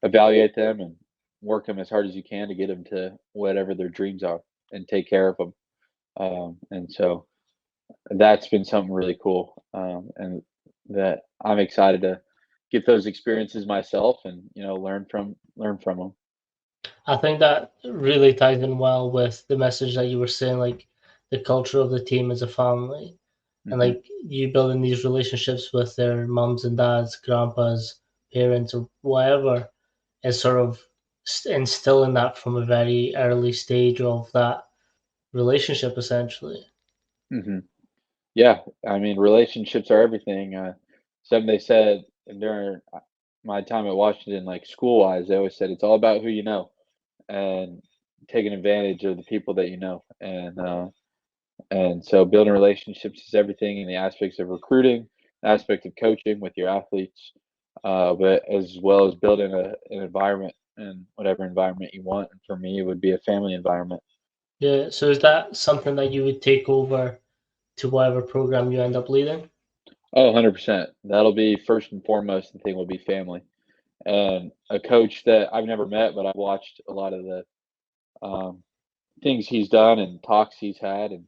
evaluate them and work them as hard as you can to get them to whatever their dreams are, and take care of them. And so that's been something really cool, and that I'm excited to get those experiences myself, and learn from them. I think that really ties in well with the message that you were saying, like the culture of the team as a family, and Hmm. like you building these relationships with their mums and dads, grandpas, parents, or whatever, is sort of instilling that from a very early stage of that relationship, essentially. Hmm. Yeah, I mean, relationships are everything. Something they said during my time at Washington, like school wise, they always said it's all about who you know, and taking advantage of the people that you know. And so building relationships is everything in the aspects of recruiting, aspect of coaching with your athletes. but as well as building an environment and whatever environment you want. And for me, it would be a family environment. Yeah. So is that something that you would take over to whatever program you end up leading? Oh, 100%. That'll be first and foremost. The thing will be family. And a coach that I've never met, but I've watched a lot of the um, things he's done and talks he's had, and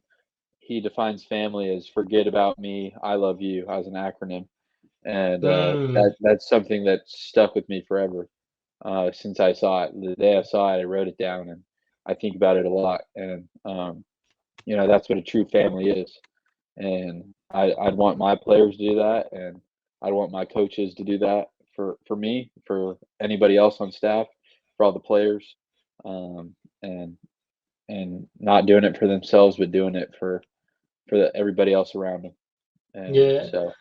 he defines family as "forget about me, I love you" as an acronym, and Mm, that's something that stuck with me forever. Since I saw it, the day I saw it, I wrote it down, and I think about it a lot. And that's what a true family is. And I'd want my players to do that, and I'd want my coaches to do that for me, for anybody else on staff, for all the players, um, and not doing it for themselves, but doing it for everybody else around them. And yeah. so,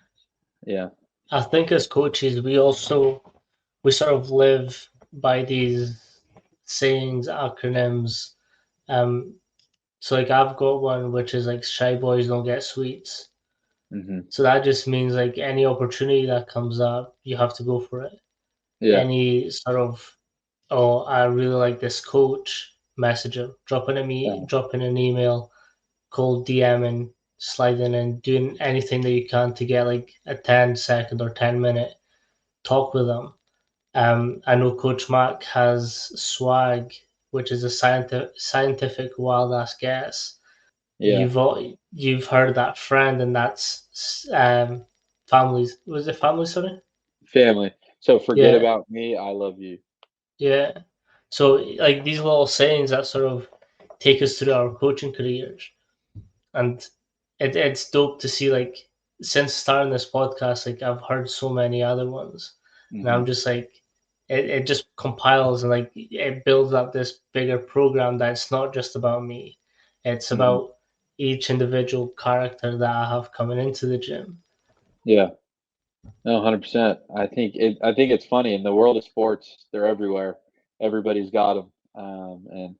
yeah. I think as coaches, we sort of live by these sayings, acronyms. Um, so like I've got one which is like shy boys don't get sweets. Hmm. So that just means like any opportunity that comes up, you have to go for it. Yeah. Any sort of, oh, I really like this coach, message him, uh, drop in an email, call, DMing, sliding in, doing anything that you can to get like a 10-second or 10-minute talk with them. I know Coach Mac has swag, which is a scientific wild ass guess. yeah. You've heard that friend, and that's families. Was it family? Sorry. Family. So forget Yeah, about me. I love you. yeah. So like these little sayings that sort of take us through our coaching careers, and it's dope to see like since starting this podcast, like I've heard so many other ones, and Hmm. I'm just like it just compiles and like it builds up this bigger program that's not just about me, it's Hmm. about each individual character that I have coming into the gym. Yeah. No, 100%. I think it's funny in the world of sports. They're everywhere. Everybody's got them. And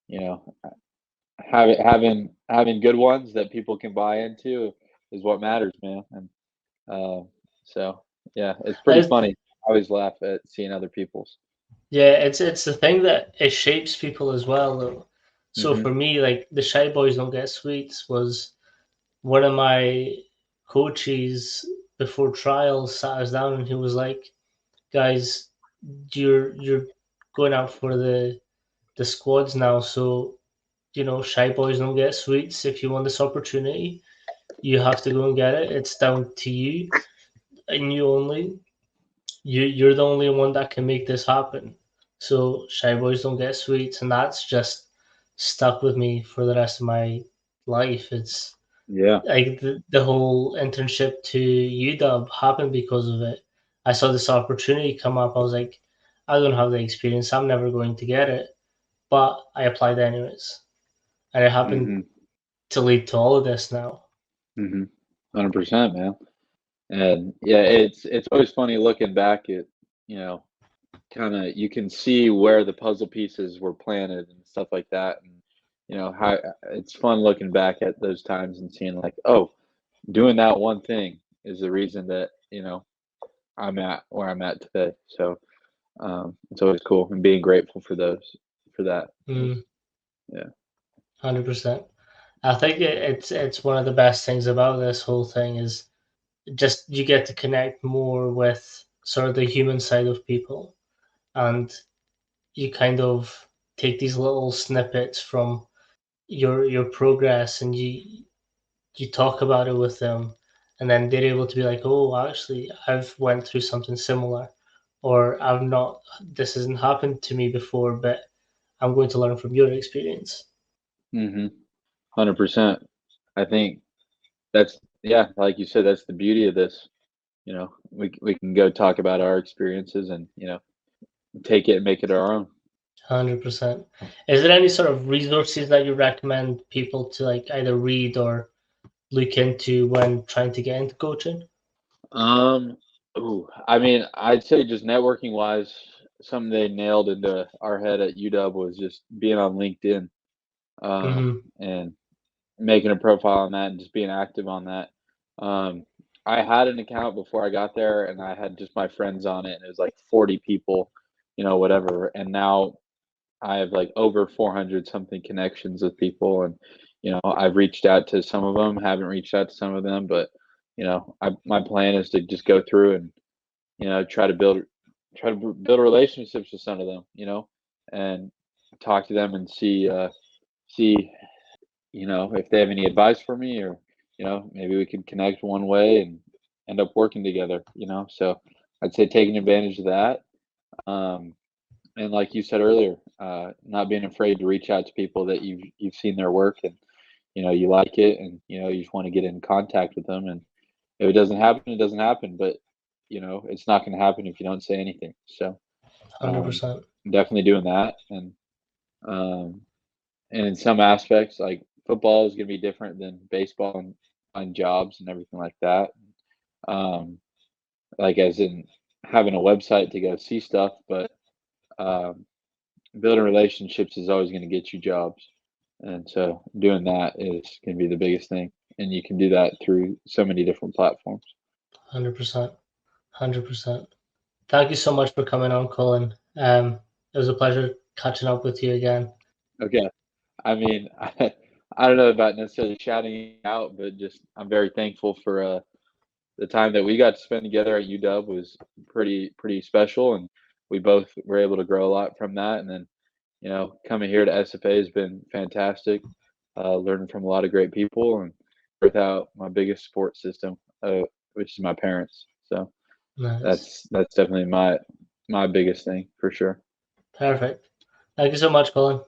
you know, having good ones that people can buy into is what matters, man. And um, so yeah, it's pretty It's, funny. I always laugh at seeing other people's. yeah, it's the thing that it shapes people as well though. So Hmm. for me, like the shy boys don't get sweets was one of my coaches before trials sat us down and he was like, "Guys, you're going out for the squads now, so shy boys don't get sweets. If you want this opportunity, you have to go and get it. It's down to you and you only. You're the only one that can make this happen. So shy boys don't get sweets, and that's just stuck with me for the rest of my life. It's Yeah. like the whole internship to UW happened because of it. I saw this opportunity come up. I was like, I don't have the experience. I'm never going to get it, but I applied anyways, and it happened Hmm. to lead to all of this now. 100%, man. And yeah, it's always funny looking back at, you know, kind of you can see where the puzzle pieces were planted and stuff like that. And how it's fun looking back at those times and seeing like, oh, doing that one thing is the reason that I'm at where I'm at today. So it's always cool and being grateful for that is, Mm, yeah. 100%. I think it's one of the best things about this whole thing is just you get to connect more with sort of the human side of people, and you kind of take these little snippets from your progress, and you talk about it with them, and then they're able to be like, oh, actually I've went through something similar, or I've not, this hasn't happened to me before, but I'm going to learn from your experience. 100%. I think that's, yeah, like you said, that's the beauty of this. We can go talk about our experiences and take it and make it our own. 100%. Is there any sort of resources that you recommend people to like either read or look into when trying to get into coaching? Um, ooh, I mean, I'd say just networking wise, something they nailed into our head at UW was just being on LinkedIn, Hmm. and making a profile on that and just being active on that. Um, I had an account before I got there, and I had just my friends on it, and it was like 40 people, whatever. And now I have like over 400 something connections with people, and I've reached out to some of them, haven't reached out to some of them, but my plan is to just go through and try to build relationships with some of them, and talk to them and see if they have any advice for me, or maybe we can connect one way and end up working together. So I'd say taking advantage of that. Um, and like you said earlier, not being afraid to reach out to people that you've seen their work, and you like it, and you just want to get in contact with them. And if it doesn't happen, it doesn't happen. But it's not going to happen if you don't say anything. So um, 100%. definitely doing that. Um, and in some aspects, like football is going to be different than baseball, and on jobs and everything like that. Um, like as in having a website to go see stuff, but um, building relationships is always going to get you jobs. And so doing that is going to be the biggest thing. And you can do that through so many different platforms. 100%. 100%. Thank you so much for coming on, Colin. It was a pleasure catching up with you again. Okay. I mean, I don't know about necessarily shouting out, but just I'm very thankful for the time that we got to spend together at UW was pretty special, and we both were able to grow a lot from that. And then coming here to SFA has been fantastic, learning from a lot of great people, and without my biggest support system, which is my parents. So Nice. that's definitely my biggest thing for sure. Perfect. Thank you so much, Colin.